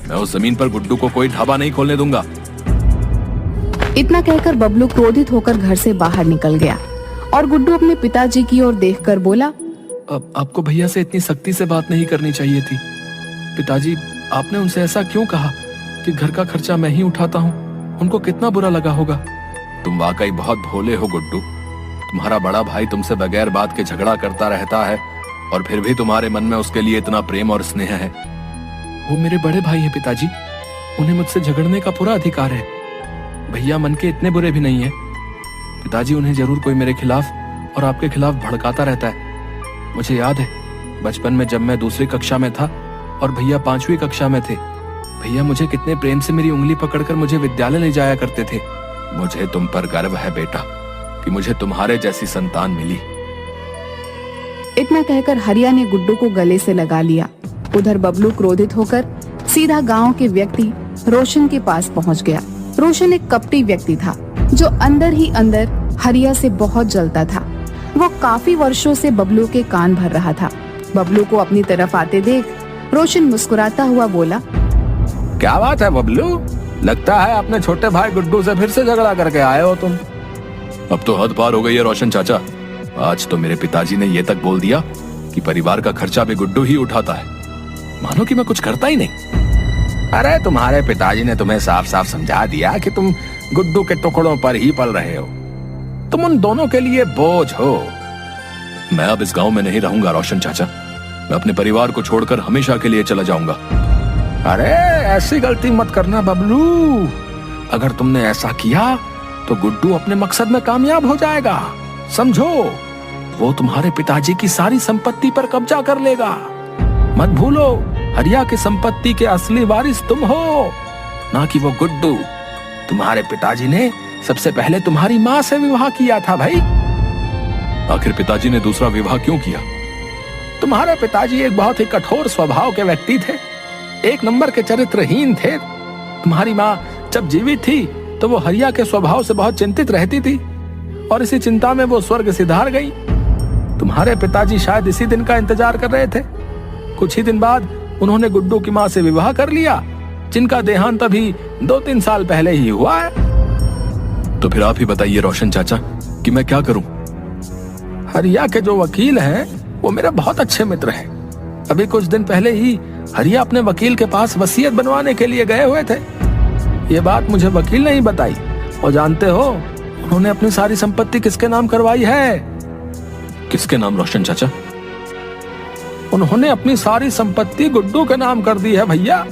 मैं उस जमीन पर गुड्डू को कोई ढाबा नहीं खोलने दूंगा। इतना कहकर बबलू क्रोधित होकर घर से बाहर निकल गया और गुड्डू अपने पिताजी की ओर देखकर बोला, अब आपको भैया से इतनी सख्ती से बात नहीं करनी चाहिए थी। पिताजी, आपने उनसे ऐसा क्यों कहा कि घर का खर्चा मैं ही उठाता हूँ? उनको कितना बुरा लगा होगा। तुम वाकई बहुत भोले हो गुड्डू। तुम्हारा बड़ा भाई तुमसे बगैर बात के झगड़ा करता रहता है, और फिर भी तुम्हारे मन में उसके लिए इतना प्रेम और स्नेह है। वो मेरे बड़े भाई है पिताजी, उन्हें मुझसे झगड़ने का पूरा अधिकार है। भैया मन के इतने बुरे भी नहीं है पिताजी। उन्हें जरूर कोई मेरे खिलाफ और आपके खिलाफ भड़काता रहता है। मुझे याद है बचपन में जब मैं दूसरी कक्षा में था और भैया 5वीं कक्षा में थे, भैया मुझे कितने प्रेम से मेरी उंगली पकड़कर मुझे विद्यालय ले जाया करते थे। मुझे तुम पर गर्व है बेटा कि मुझे तुम्हारे जैसी संतान मिली। इतना कहकर हरिया ने गुड्डू को गले से लगा लिया। उधर बबलू क्रोधित होकर सीधा गांव के व्यक्ति रोशन के पास पहुंच गया। रोशन एक कपटी व्यक्ति था जो अंदर ही अंदर हरिया से बहुत जलता था। वो काफी वर्षों से बबलू के कान भर रहा था। बबलू को अपनी तरफ आते देख रोशन मुस्कुराता हुआ बोला, क्या बात है बबलू, लगता है अपने छोटे भाई गुड्डू से फिर से झगड़ा करके आए हो तुम। अब तो हद पार हो गई है रोशन चाचा। आज तो मेरे पिताजी ने ये तक बोल दिया कि परिवार का खर्चा भी गुड्डू ही उठाता है, मानो कि मैं कुछ करता ही नहीं। अरे तुम्हारे पिताजी ने तुम्हें साफ साफ समझा दिया कि तुम गुड्डू के टुकड़ों पर ही पल रहे हो। तुम उन दोनों के लिए बोझ हो। मैं अब इस गांव में नहीं रहूंगा रोशन चाचा। मैं अपने परिवार को छोड़कर हमेशा के लिए चला जाऊंगा। अरे ऐसी गलती मत करना बबलू। अगर तुमने ऐसा किया तो गुड्डू अपने मकसद में कामयाब हो जाएगा। समझो, वो तुम्हारे पिताजी की सारी संपत्ति पर कब्जा कर लेगा। मत भूलो, हरिया की संपत्ति के असली वारिस तुम हो, ना कि वो गुड्डू। तुम्हारे पिताजी ने सबसे पहले तुम्हारी माँ से विवाह किया था भाई। आखिर पिताजी ने दूसरा विवाह क्यों किया? तुम्हारे पिताजी एक बहुत ही कठोर स्वभाव के व्यक्ति थे, एक नंबर के चरित्रहीन थे। तुम्हारी माँ जब जीवित थी तो वो हरिया के स्वभाव से बहुत चिंतित रहती थी, और इसी चिंता में वो स्वर्ग सिधार गई। तुम्हारे पिताजी शायद इसी दिन का इंतजार कर रहे थे। कुछ ही दिन बाद उन्होंने गुड्डू की माँ से विवाह कर लिया, जिनका देहांत अभी 2-3 साल पहले ही हुआ है। तो फिर आप ही बताइए रोशन चाचा कि मैं क्या करूं? हरिया के जो वकील हैं वो मेरे बहुत अच्छे मित्र हैं। अभी कुछ दिन पहले ही हरिया अपने वकील के पास वसीयत बनवाने के लिए गए हुए थे। ये बात मुझे वकील ने ही बताई। और जानते हो उन्होंने अपनी सारी संपत्ति किसके नाम करवाई है? किसके नाम रोशन चाचा? उन्होंने अपनी सारी संपत्ति गुड्डू के नाम कर दी है भैया।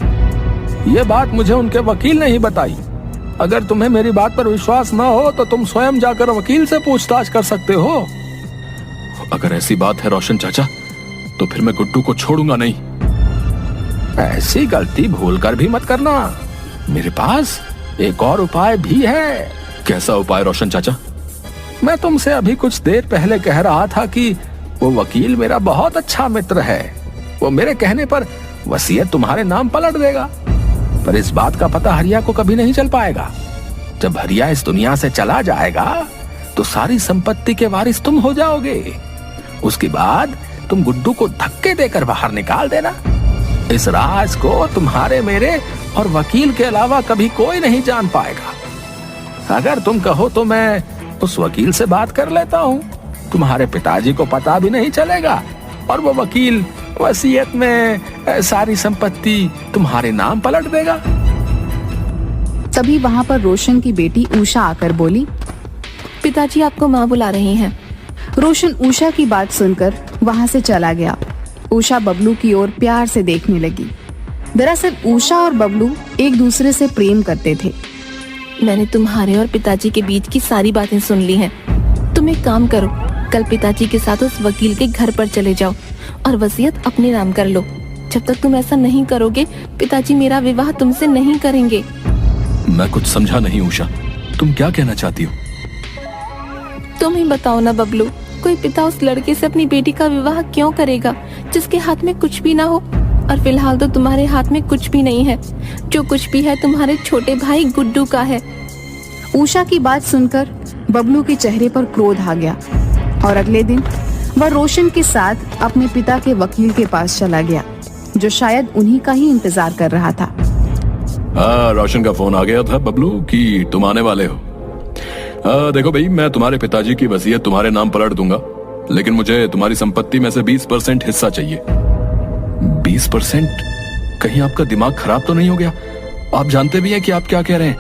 ये बात मुझे उनके वकील ने ही बताई। अगर तुम्हें मेरी बात पर विश्वास न हो तो तुम स्वयं जाकर वकील से पूछताछ कर सकते हो। अगर ऐसी बात है रोशन चाचा, तो फिर मैं गुड्डू को छोड़ूंगा नहीं। ऐसी गलती भूलकर भी मत करना। मेरे पास एक और उपाय भी है। कैसा उपाय रोशन चाचा? मैं तुमसे अभी कुछ देर पहले कह रहा था कि वो वकील मेरा बहुत अच्छा मित्र है। वो मेरे कहने पर वसीयत तुम्हारे नाम पलट देगा। पर इस बात का पता हरिया को कभी नहीं चल पाएगा। जब हरिया इस दुनिया से चला जाएगा तो सारी संपत्ति के वारिस तुम हो जाओगे। उसके बाद तुम गुड्डू को धक्के देकर बाहर निकाल देना। इस राज को तुम्हारे, मेरे और वकील के अलावा कभी कोई नहीं जान पाएगा। अगर तुम कहो तो मैं उस वकील से बात कर लेता हूँ। तुम्हारे पिताजी को पता भी नहीं चलेगा, और वो वकील वसीयत में सारी संपत्ति तुम्हारे नाम पलट देगा। तभी वहाँ पर रोशन की बेटी उषा आकर बोली, पिताजी आपको माँ बुला रही हैं। रोशन उषा की बात सुनकर वहाँ से चला गया। उषा बबलू की ओर प्यार से देखने लगी। दरअसल उषा और बबलू एक दूसरे से प्रेम करते थे। मैंने तुम्हारे और पिताजी के बीच की सारी बातें सुन ली हैं। तुम एक काम करो, कल पिताजी के साथ उस वकील के घर पर चले जाओ और वसीयत अपने नाम कर लो। जब तक तुम ऐसा नहीं करोगे, पिताजी मेरा विवाह तुमसे नहीं करेंगे। मैं कुछ समझा नहीं उषा, तुम क्या कहना चाहती हो? तुम ही बताओ ना बबलू, कोई पिता उस लड़के से अपनी बेटी का विवाह क्यों करेगा जिसके हाथ में कुछ भी ना हो? और फिलहाल तो तुम्हारे हाथ में कुछ भी नहीं है। जो कुछ भी है तुम्हारे छोटे भाई गुड्डू का है। उषा की बात सुनकर बबलू के चेहरे पर क्रोध आ गया और अगले दिन वह रोशन के साथ अपने पिता के वकील के पास चला गया, जो शायद उन्हीं का ही इंतजार कर रहा था। रोशन का फोन आ गया था बबलू कि तुम आने वाले हो। देखो भाई, मैं तुम्हारे पिताजी की वसीयत तुम्हारे नाम पलट दूंगा, लेकिन मुझे तुम्हारी संपत्ति में से 20% हिस्सा चाहिए। 20%? कहीं आपका दिमाग खराब तो नहीं हो गया? आप जानते भी हैं कि आप क्या कह रहे हैं।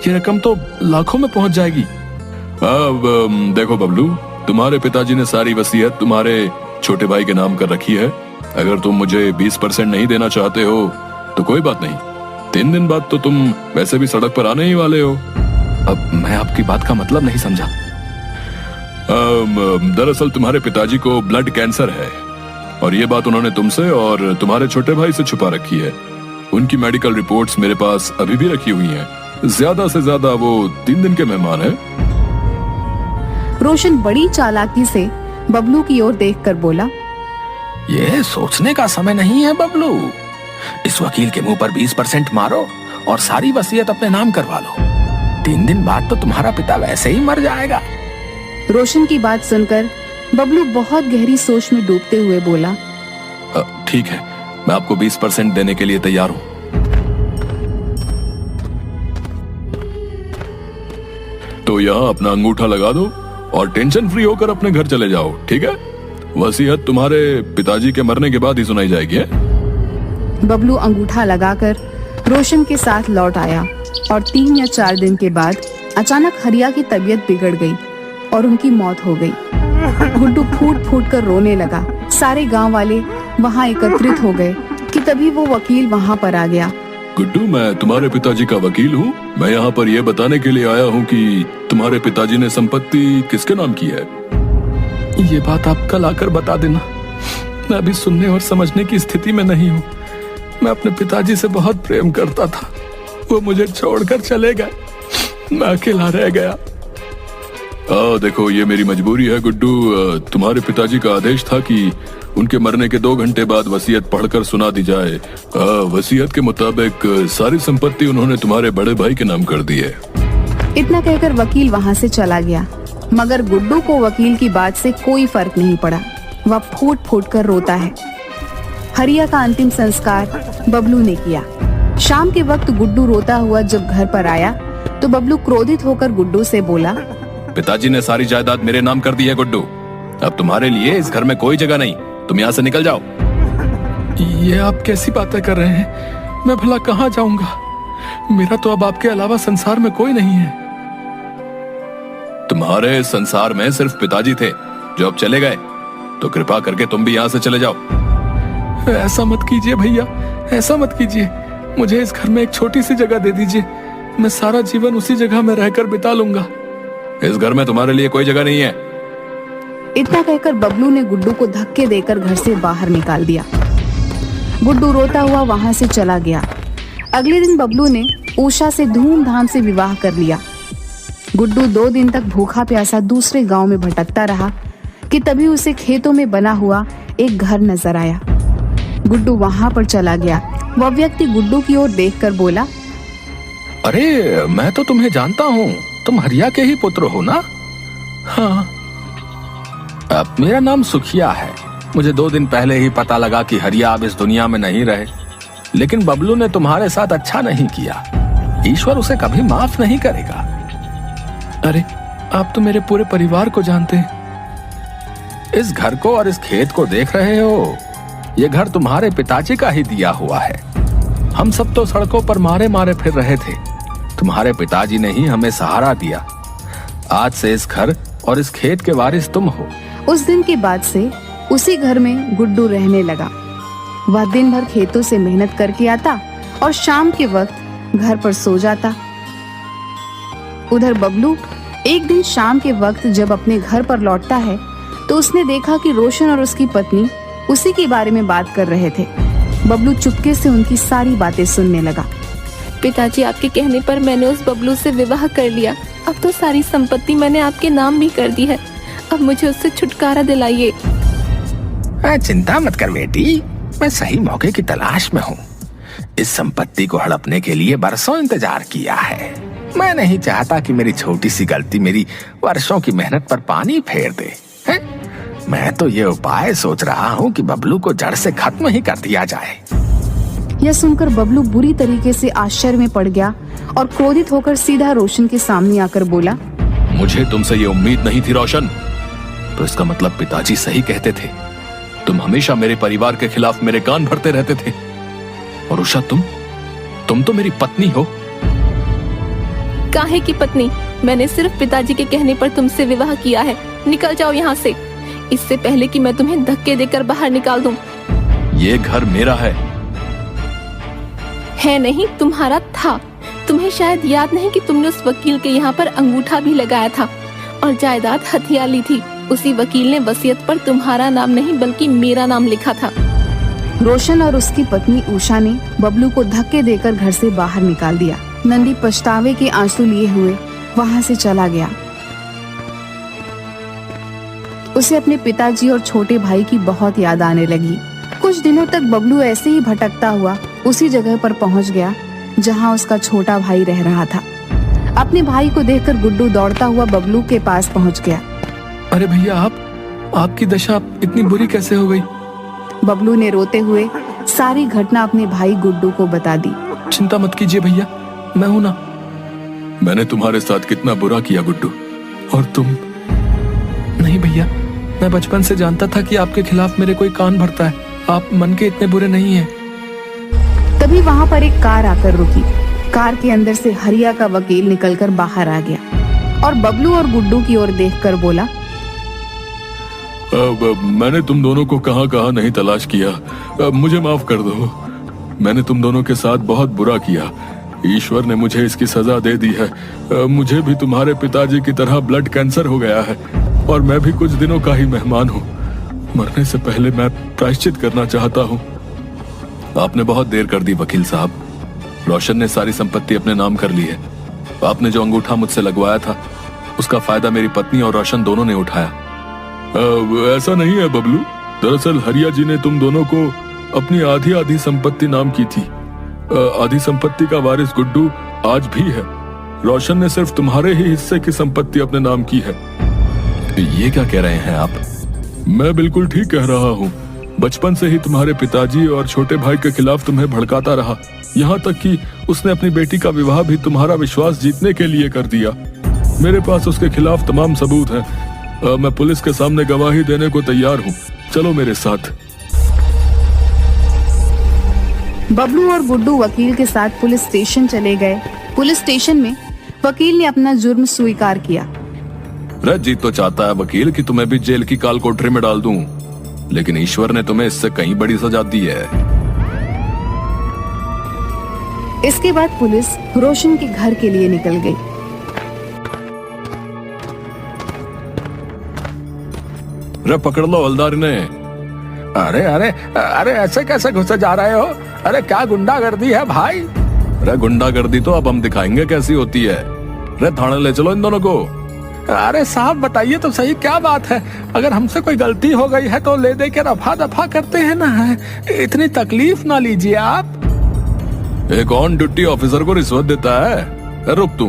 ये रकम तो लाखों में पहुंच जाएगी। अब देखो बबलू, तुम्हारे पिताजी ने सारी वसीयत तुम्हारे छोटे भाई के नाम कर रखी है। अगर तुम मुझे 20% नहीं देना चाहते हो तो कोई बात नहीं, 3 दिन बाद तो तुम वैसे भी सड़क पर आने ही वाले हो। अब मैं आपकी बात का मतलब नहीं समझा। दरअसल तुम्हारे पिताजी को ब्लड कैंसर है और ये बात उन्होंने तुमसे और तुम्हारे छोटे भाई से छुपा रखी है। उनकी मेडिकल रिपोर्ट्स मेरे पास अभी भी रखी हुई हैं। ज्यादा से ज्यादा वो 3 दिन के मेहमान हैं। रोशन बड़ी चालाकी से बबलू की ओर देखकर बोला, ये सोचने का समय नहीं है बबलू। इस वकील के मुंह पर 20% मारो और सारी वसीयत अपने नाम करवा लो। 3 दिन बाद तो तुम्हारा पिता वैसे ही मर जाएगा। रोशन की बात सुनकर बबलू बहुत गहरी सोच में डूबते हुए बोला, ठीक है, मैं आपको 20% देने के लिए तैयार हूं। तो यहाँ अपना अंगूठा लगा दो और टेंशन फ्री होकर अपने घर चले जाओ, ठीक है? वसीयत तुम्हारे पिताजी के मरने के बाद ही सुनाई जाएगी। बबलू अंगूठा लगाकर रोशन के साथ लौट आया और 3 या 4 दिन के बाद अचानक हरिया की तबीयत बिगड़ गई और उनकी मौत हो गई। गुड्डू फूट फूट कर रोने लगा। सारे गांव वाले वहां एकत्रित हो गए कि तभी वो वकील वहां पर आ गया। गुड्डू, मैं तुम्हारे पिताजी का वकील हूँ। मैं यहाँ पर यह बताने के लिए आया हूँ कि तुम्हारे पिताजी ने संपत्ति किसके नाम की है। ये बात आप कल आकर बता देना। मैं अभी सुनने और समझने की स्थिति में नहीं हूँ। मैं अपने पिताजी से बहुत प्रेम करता था, वो मुझे छोड़कर चले गए। मैं अकेला रह गया। देखो, ये मेरी मजबूरी है गुड्डू। तुम्हारे पिताजी का आदेश था कि उनके मरने के 2 घंटे बाद वसीयत पढ़कर सुना दी जाए। वसीयत के मुताबिक सारी संपत्ति उन्होंने तुम्हारे बड़े भाई के नाम कर दी है। इतना कहकर वकील वहां से चला गया, मगर गुड्डू को वकील की बात से कोई फर्क नहीं पड़ा। वह फूट फूट कर रोता है। हरिया का अंतिम संस्कार बबलू ने किया। शाम के वक्त गुड्डू रोता हुआ जब घर पर आया तो बबलू क्रोधित होकर गुड्डू से बोला, पिताजी ने सारी जायदाद मेरे नाम कर दी है गुड्डू। अब तुम्हारे लिए इस घर में कोई जगह नहीं, तुम यहाँ से निकल जाओ। ये आप कैसी बातें कर रहे हैं? मैं भला कहाँ जाऊंगा? मेरा तो अब आपके अलावा संसार में कोई नहीं है। तुम्हारे संसार में सिर्फ पिताजी थे जो अब चले गए, तो कृपा करके तुम भी यहाँ से चले जाओ। ऐसा मत कीजिए भैया, ऐसा मत कीजिए। मुझे इस घर में एक छोटी सी जगह दे दीजिए, मैं सारा जीवन उसी जगह में रहकर बिता लूंगा। इस घर में तुम्हारे लिए कोई जगह नहीं है। इतना कहकर बबलू ने गुड्डू को धक्के देकर घर से बाहर निकाल दिया। गुड्डू रोता हुआ वहां से चला गया। अगले दिन बबलू ने उषा से धूमधाम से विवाह कर लिया। गुड्डू 2 दिन तक भूखा प्यासा दूसरे गांव में भटकता रहा कि तभी उसे खेतों में बना हुआ एक घर नजर आया। गुड्डू वहां पर चला गया। वह व्यक्ति गुड्डू की ओर देखकर बोला, अरे मैं तो तुम्हें जानता हूँ, तुम हरिया के ही पुत्र हो ना? हाँ। अब मेरा नाम सुखिया है। मुझे 2 दिन पहले ही पता लगा कि हरिया अब इस दुनिया में नहीं रहे, लेकिन बबलू ने तुम्हारे साथ अच्छा नहीं किया। ईश्वर उसे कभी माफ नहीं करेगा। अरे आप तो मेरे पूरे परिवार को जानते हैं। इस घर को और इस खेत को देख रहे हो, ये घर तुम्हारे पिताजी का ही दिया हुआ है। हम सब तो सड़कों पर मारे मारे फिर रहे थे, तुम्हारे पिताजी ने ही हमें सहारा दिया। आज से इस घर और इस खेत के वारिस तुम हो। उस दिन के बाद से उसी घर में गुड्डू रहने लगा। वह दिन भर खेतों से मेहनत करके आता और शाम के वक्त घर पर सो जाता। उधर बबलू एक दिन शाम के वक्त जब अपने घर पर लौटता है तो उसने देखा कि रोशन और उसकी पत्नी उसी के बारे में बात कर रहे थे। बबलू चुपके से उनकी सारी बातें सुनने लगा। पिताजी, आपके कहने पर मैंने उस बबलू से विवाह कर लिया। अब तो सारी संपत्ति मैंने आपके नाम भी कर दी है। अब मुझे उससे छुटकारा दिलाइए। चिंता मत कर बेटी, मैं सही मौके की तलाश में हूँ। इस संपत्ति को हड़पने के लिए बरसों इंतजार किया है। मैं नहीं चाहता कि मेरी छोटी सी गलती मेरी वर्षों की मेहनत पर पानी फेर दे। मैं तो ये उपाय सोच रहा हूँ कि बबलू को जड़ से खत्म ही कर दिया जाए। यह सुनकर बबलू बुरी तरीके से आश्चर्य में पड़ गया और क्रोधित होकर सीधा रोशन के सामने आकर बोला, मुझे तुमसे ये उम्मीद नहीं थी रोशन। तो इसका मतलब पिताजी सही कहते थे। तुम हमेशा मेरे परिवार के खिलाफ मेरे कान भरते रहते थे। और उषा, तुम तो मेरी पत्नी हो। काहे की पत्नी? मैंने सिर्फ पिताजी के कहने पर तुमसे विवाह किया है। निकल जाओ यहाँ से, इससे पहले कि मैं तुम्हें धक्के देकर बाहर निकाल दूं। ये घर मेरा है नहीं, तुम्हारा था। तुम्हें शायद याद नहीं कि तुमने उस वकील के यहाँ पर अंगूठा भी लगाया था और जायदाद हथिया ली थी। उसी वकील ने वसीयत पर तुम्हारा नाम नहीं बल्कि मेरा नाम लिखा था। रोशन और उसकी पत्नी उषा ने बबलू को धक्के देकर घर से बाहर निकाल दिया। नंदी पछतावे के आंसू लिए हुए वहाँ से चला गया। उसे अपने पिताजी और छोटे भाई की बहुत याद आने लगी। कुछ दिनों तक बबलू ऐसे ही भटकता हुआ उसी जगह पर पहुंच गया जहां उसका छोटा भाई रह रहा था। अपने भाई को देखकर गुड्डू दौड़ता हुआ बबलू के पास पहुंच गया। अरे भैया, आपकी दशा इतनी बुरी कैसे हो गई? बबलू ने रोते हुए सारी घटना अपने भाई गुड्डू को बता दी। चिंता मत कीजिए भैया, मैं हूं ना। मैंने तुम्हारे साथ कितना बुरा किया गुड्डू, और तुम? नहीं भैया, मैं बचपन से जानता था कि आपके खिलाफ मेरे कोई कान भरता है। आप मन के इतने बुरे नहीं हैं। तभी वहाँ पर एक कार आकर रुकी। कार के अंदर से हरिया का वकील निकलकर बाहर आ गया और बबलू और गुड्डू की ओर देखकर बोला, मैंने तुम दोनों को कहाँ कहाँ नहीं तलाश किया। मुझे माफ कर दो। मैंने तुम दोनों के साथ बहुत बुरा किया। ईश्वर ने मुझे इसकी सजा दे दी है। मुझे भी तुम्हारे पिताजी की तरह ब्लड कैंसर हो गया है और मैं भी कुछ दिनों का ही मेहमान हूँ। मरने से पहले मैं प्रायश्चित करना चाहता हूँ। आपने बहुत देर कर दी वकील साहब। रोशन ने सारी संपत्ति अपने नाम कर ली है। आपने जो अंगूठा मुझसे लगवाया था उसका फायदा मेरी पत्नी और रोशन दोनों ने उठाया। ऐसा नहीं है बबलू। दरअसल हरिया जी ने तुम दोनों को अपनी आधी आधी संपत्ति नाम की थी। आधी संपत्ति का वारिस गुड्डू आज भी है। रोशन ने सिर्फ तुम्हारे ही हिस्से की संपत्ति अपने नाम की है। ये क्या कह रहे हैं आप? मैं बिल्कुल ठीक कह रहा हूँ। बचपन से ही तुम्हारे पिताजी और छोटे भाई के खिलाफ तुम्हें भड़काता रहा, यहाँ तक कि उसने अपनी बेटी का विवाह भी तुम्हारा विश्वास जीतने के लिए कर दिया। मेरे पास उसके खिलाफ तमाम सबूत हैं। मैं पुलिस के सामने गवाही देने को तैयार हूँ। चलो मेरे साथ। बबलू और गुड्डू वकील के साथ पुलिस स्टेशन चले गए। पुलिस स्टेशन में वकील ने अपना जुर्म स्वीकार किया। जी तो चाहता है वकील कि तुम्हें भी जेल की काल कोठरी में डाल दूं, लेकिन ईश्वर ने तुम्हें इससे कहीं बड़ी सजा दी है। इसके बाद पुलिस रोशन के घर के लिए निकल गई। रे पकड़ लो हवलदार ने। अरे अरे अरे, ऐसे कैसे घुसे जा रहे हो? अरे क्या गुंडागर्दी है भाई? रे गुंडागर्दी तो अब हम दिखाएंगे कैसी होती है। रे थाने ले चलो इन दोनों को। अरे साहब बताइए तो सही, क्या बात है? अगर हमसे कोई गलती हो गई है तो ले दे के रफा दफा करते हैं ना। इतनी तकलीफ ना लीजिए आप। एक ऑन ड्यूटी ऑफिसर को रिश्वत देता है? रुक तू,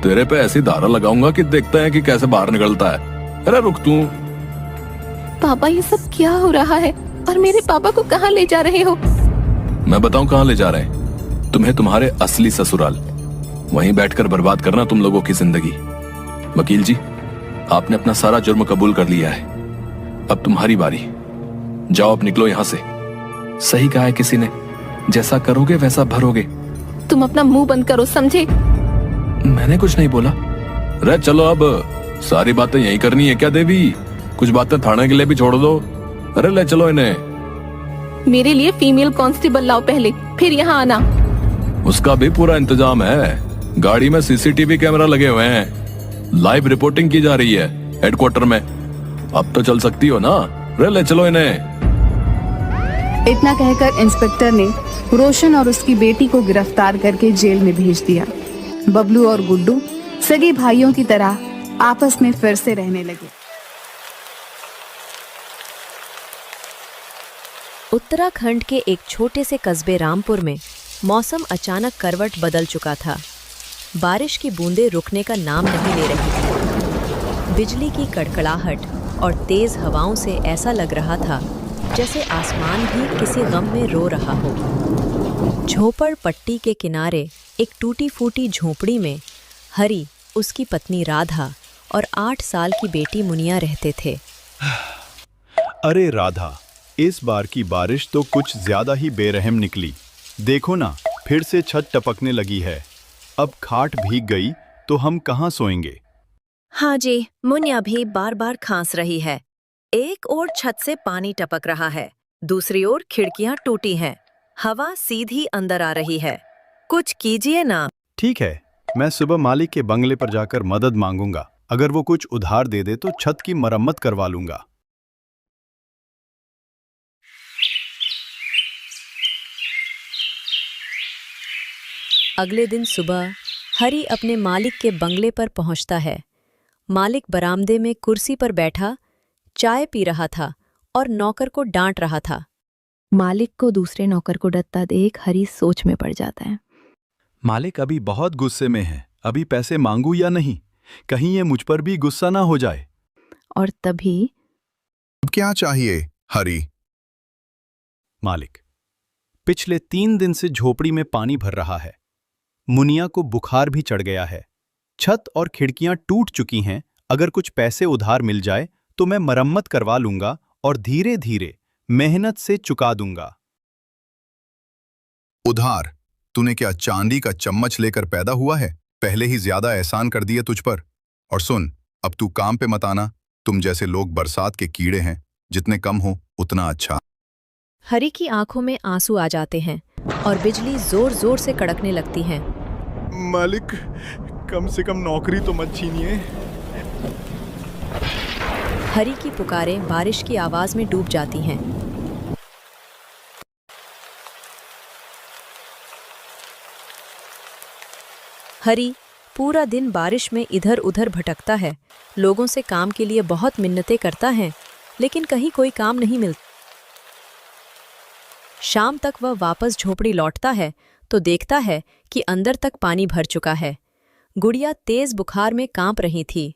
तेरे पे ऐसी धारा लगाऊंगा कि देखते हैं कि कैसे बाहर निकलता है। अरे रुक तू। पापा, ये सब क्या हो रहा है? और मेरे पापा को कहाँ ले जा रहे हो? मैं बताऊं कहाँ ले जा रहे हैं? तुम्हें तुम्हारे असली ससुराल। वहीं बैठकर बर्बाद करना तुम लोगों की जिंदगी। वकील जी, आपने अपना सारा जुर्म कबूल कर लिया है। अब तुम्हारी बारी। जाओ, अब निकलो यहाँ से। सही कहा है किसी ने, जैसा करोगे वैसा भरोगे। तुम अपना मुंह बंद करो, समझे? मैंने कुछ नहीं बोला। रे चलो, अब सारी बातें यही करनी है क्या देवी? कुछ बातें थाने के लिए भी छोड़ दो। अरे ले चलो इन्हें। मेरे लिए फीमेल कांस्टेबल लाओ पहले, फिर यहाँ आना। उसका भी पूरा इंतजाम है। गाड़ी में सीसीटीवी कैमरा लगे हुए हैं, लाइव रिपोर्टिंग की जा रही है हेडक्वार्टर में। अब तो चल सकती हो ना? रे ले चलो इन्हें। इतना कहकर इंस्पेक्टर ने रोशन और उसकी बेटी को गिरफ्तार करके जेल में भेज दिया। बबलू और गुड्डू सगे भाइयों की तरह आपस में फिर से रहने लगे। उत्तराखंड के एक छोटे से कस्बे रामपुर में मौसम अचानक करवट बदल चुका था। बारिश की बूंदें रुकने का नाम नहीं ले रही थी। बिजली की कड़कड़ाहट और तेज हवाओं से ऐसा लग रहा था जैसे आसमान भी किसी गम में रो रहा हो। झोपड़ पट्टी के किनारे एक टूटी फूटी झोपड़ी में हरी, उसकी पत्नी राधा और 8 साल की बेटी मुनिया रहते थे। अरे राधा, इस बार की बारिश तो कुछ ज्यादा ही बेरहम निकली। देखो ना, फिर से छत टपकने लगी है। अब खाट भीग गई तो हम कहाँ सोएंगे? हाँ जी, मुनिया भी बार बार खांस रही है। एक ओर छत से पानी टपक रहा है, दूसरी ओर खिड़कियां टूटी हैं, हवा सीधी अंदर आ रही है। कुछ कीजिए ना। ठीक है, मैं सुबह मालिक के बंगले पर जाकर मदद मांगूंगा। अगर वो कुछ उधार दे दे तो छत की मरम्मत करवा लूंगा। अगले दिन सुबह हरी अपने मालिक के बंगले पर पहुंचता है। मालिक बरामदे में कुर्सी पर बैठा चाय पी रहा था और नौकर को डांट रहा था। मालिक को दूसरे नौकर को डरता देख हरी सोच में पड़ जाता है। मालिक अभी बहुत गुस्से में है। अभी पैसे मांगू या नहीं? कहीं ये मुझ पर भी गुस्सा ना हो जाए। और तभी क्या चाहिए हरी? मालिक, पिछले 3 दिन से झोपड़ी में पानी भर रहा है। मुनिया को बुखार भी चढ़ गया है। छत और खिड़कियां टूट चुकी हैं। अगर कुछ पैसे उधार मिल जाए तो मैं मरम्मत करवा लूंगा और धीरे धीरे मेहनत से चुका दूंगा। उधार? तूने क्या चांदी का चम्मच लेकर पैदा हुआ है? पहले ही ज्यादा एहसान कर दिए तुझ पर। और सुन, अब तू काम पे मत आना। तुम जैसे लोग बरसात के कीड़े हैं, जितने कम हो उतना अच्छा। हरी की आंखों में आंसू आ जाते हैं और बिजली जोर जोर से कड़कने लगती है। मालिक, कम से कम नौकरी तो मत छीनिए। हरी की पुकारें बारिश की आवाज में डूब जाती हैं। हरी पूरा दिन बारिश में इधर उधर भटकता है। लोगों से काम के लिए बहुत मिन्नतें करता है, लेकिन कहीं कोई काम नहीं मिलता। शाम तक वह वापस झोपड़ी लौटता है तो देखता है कि अंदर तक पानी भर चुका है। गुड़िया तेज बुखार में कांप रही थी।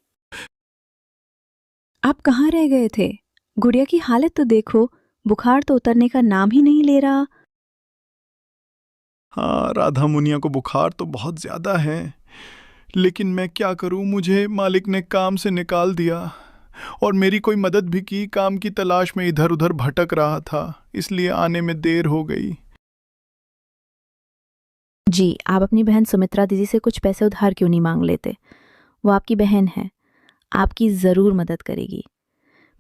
आप कहाँ रह गए थे? गुड़िया की हालत तो देखो, बुखार तो उतरने का नाम ही नहीं ले रहा। हाँ, राधा, मुनिया को बुखार तो बहुत ज्यादा है, लेकिन मैं क्या करूं? मुझे मालिक ने काम से निकाल दिया और मेरी कोई मदद भी की। काम की तलाश में इधर उधर भटक रहा था, इसलिए आने में देर हो गई। जी, आप अपनी बहन सुमित्रा दीदी से कुछ पैसे उधार क्यों नहीं मांग लेते? वो आपकी बहन है, आपकी जरूर मदद करेगी।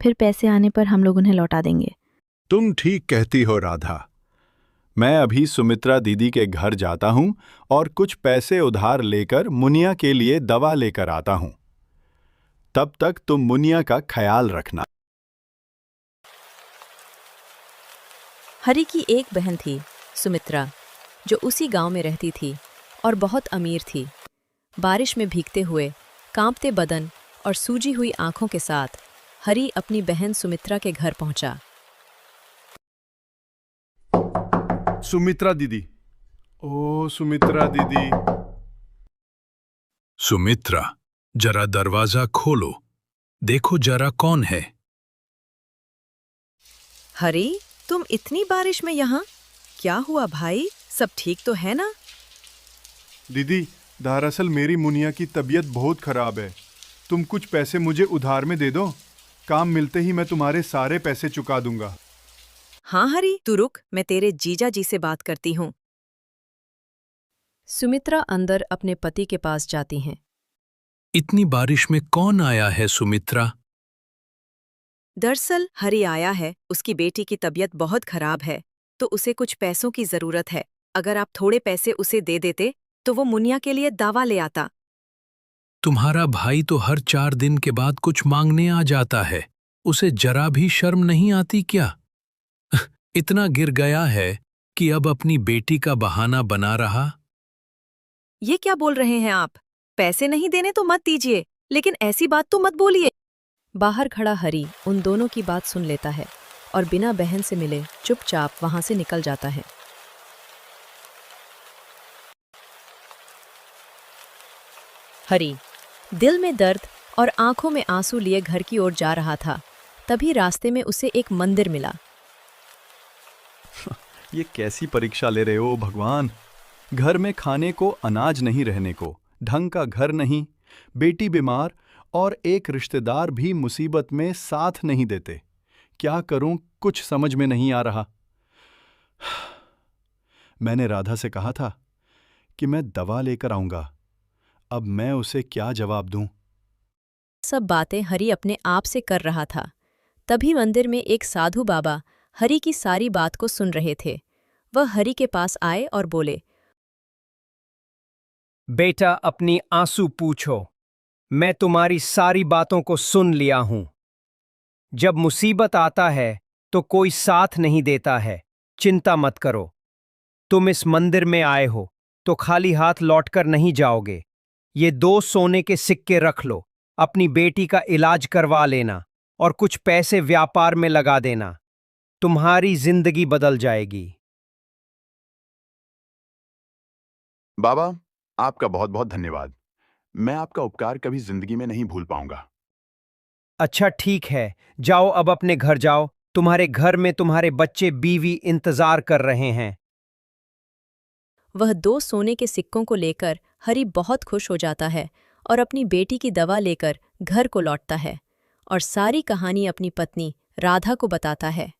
फिर पैसे आने पर हम लोग उन्हें लौटा देंगे। तुम ठीक कहती हो राधा। मैं अभी सुमित्रा दीदी के घर जाता हूं और कुछ पैसे उधार लेकर मुनिया के लिए दवा लेकर आता हूं। तब तक तुम मुनिया का ख्याल रखना। हरी की एक बहन थी, सुमित्रा, जो उसी गांव में रहती थी और बहुत अमीर थी। बारिश में भीगते हुए, कांपते बदन और सूजी हुई आंखों के साथ हरी अपनी बहन सुमित्रा के घर पहुंचा। सुमित्रा दीदी, ओ सुमित्रा दीदी। सुमित्रा, जरा दरवाजा खोलो, देखो जरा कौन है। हरी, तुम इतनी बारिश में यहाँ? क्या हुआ भाई, सब ठीक तो है ना? दीदी, दरअसल मेरी मुनिया की तबीयत बहुत खराब है। तुम कुछ पैसे मुझे उधार में दे दो। काम मिलते ही मैं तुम्हारे सारे पैसे चुका दूंगा। हाँ हरी, तू रुक, मैं तेरे जीजा जी से बात करती हूँ। सुमित्रा अंदर अपने पति के पास जाती हैं। इतनी बारिश में कौन आया है सुमित्रा? दरअसल हरी आया है, उसकी बेटी की तबीयत बहुत खराब है, तो उसे कुछ पैसों की जरूरत है। अगर आप थोड़े पैसे उसे दे देते तो वो मुनिया के लिए दावा ले आता। तुम्हारा भाई तो हर 4 दिन के बाद कुछ मांगने आ जाता है, उसे जरा भी शर्म नहीं आती क्या? इतना गिर गया है कि अब अपनी बेटी का बहाना बना रहा। ये क्या बोल रहे हैं आप? पैसे नहीं देने तो मत दीजिए, लेकिन ऐसी बात तो मत बोलिए। बाहर खड़ा हरी उन दोनों की बात सुन लेता है और बिना बहन से मिले चुपचाप वहां से निकल जाता है। हरी दिल में दर्द और आंखों में आंसू लिए घर की ओर जा रहा था। तभी रास्ते में उसे एक मंदिर मिला। ये कैसी परीक्षा ले रहे हो भगवान? घर में खाने को अनाज नहीं, रहने को ढंग का घर नहीं, बेटी बीमार और एक रिश्तेदार भी मुसीबत में साथ नहीं देते। क्या करूं, कुछ समझ में नहीं आ रहा। मैंने राधा से कहा था कि मैं दवा लेकर आऊंगा। अब मैं उसे क्या जवाब दूं? सब बातें हरी अपने आप से कर रहा था। तभी मंदिर में एक साधु बाबा हरी की सारी बात को सुन रहे थे। वह हरी के पास आए और बोले, बेटा, अपनी आंसू पूछो। मैं तुम्हारी सारी बातों को सुन लिया हूं। जब मुसीबत आता है तो कोई साथ नहीं देता है। चिंता मत करो। तुम इस मंदिर में आए हो तो खाली हाथ लौटकर नहीं जाओगे। ये 2 सोने के सिक्के रख लो, अपनी बेटी का इलाज करवा लेना और कुछ पैसे व्यापार में लगा देना। तुम्हारी जिंदगी बदल जाएगी। बाबा, आपका बहुत बहुत धन्यवाद। मैं आपका उपकार कभी जिंदगी में नहीं भूल पाऊंगा। अच्छा ठीक है, जाओ अब अपने घर जाओ। तुम्हारे घर में तुम्हारे बच्चे बीवी इंतजार कर रहे हैं। वह 2 सोने के सिक्कों को लेकर हरी बहुत खुश हो जाता है और अपनी बेटी की दवा लेकर घर को लौटता है और सारी कहानी अपनी पत्नी राधा को बताता है।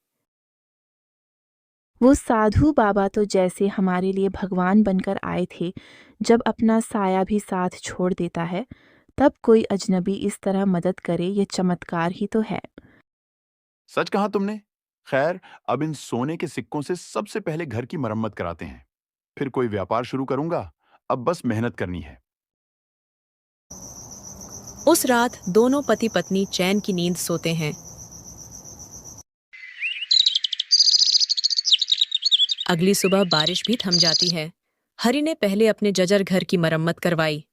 वो साधु बाबा तो जैसे हमारे लिए भगवान बनकर आए थे। जब अपना साया भी साथ छोड़ देता है, तब कोई अजनबी इस तरह मदद करे, ये चमत्कार ही तो है। सच कहा तुमने। खैर, अब इन सोने के सिक्कों से सबसे पहले घर की मरम्मत कराते हैं, फिर कोई व्यापार शुरू करूंगा। अब बस मेहनत करनी है। उस रात दोनों पति पत्नी चैन की नींद सोते हैं। अगली सुबह बारिश भी थम जाती है। हरी ने पहले अपने जर्जर घर की मरम्मत करवाई।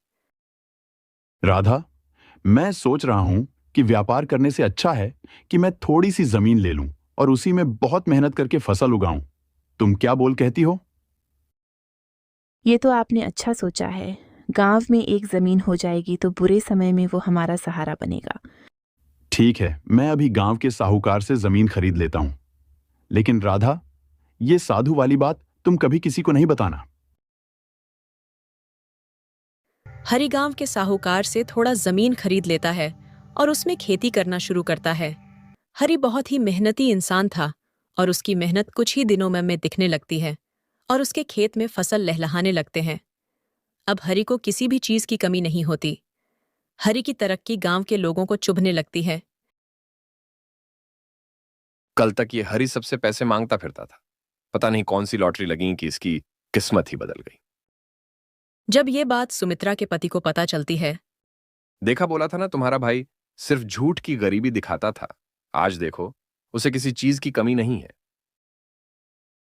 राधा, मैं सोच रहा हूं कि व्यापार करने से अच्छा है कि मैं थोड़ी सी जमीन ले लूं और उसी में बहुत मेहनत करके फसल उगाऊं। तुम क्या बोल कहती हो? ये तो आपने अच्छा सोचा है। गांव में एक जमीन हो जाएगी तो बुरे समय में वो हमारा सहारा बनेगा। ठीक है, मैं अभी गांव के साहूकार से जमीन खरीद लेता हूं। लेकिन राधा, ये साधु वाली बात तुम कभी किसी को नहीं बताना। हरी गांव के साहूकार से थोड़ा जमीन खरीद लेता है और उसमें खेती करना शुरू करता है। हरी बहुत ही मेहनती इंसान था और उसकी मेहनत कुछ ही दिनों में दिखने लगती है और उसके खेत में फसल लहलहाने लगते हैं। अब हरी को किसी भी चीज की कमी नहीं होती। हरी की तरक्की गांव के लोगों को चुभने लगती है। कल तक ये हरी सबसे पैसे मांगता फिरता था। पता नहीं कौन सी लॉटरी लगी कि इसकी किस्मत ही बदल गई। जब ये बात सुमित्रा के पति को पता चलती है। देखा, बोला था ना तुम्हारा भाई सिर्फ झूठ की गरीबी दिखाता था। आज देखो, उसे किसी चीज की कमी नहीं है।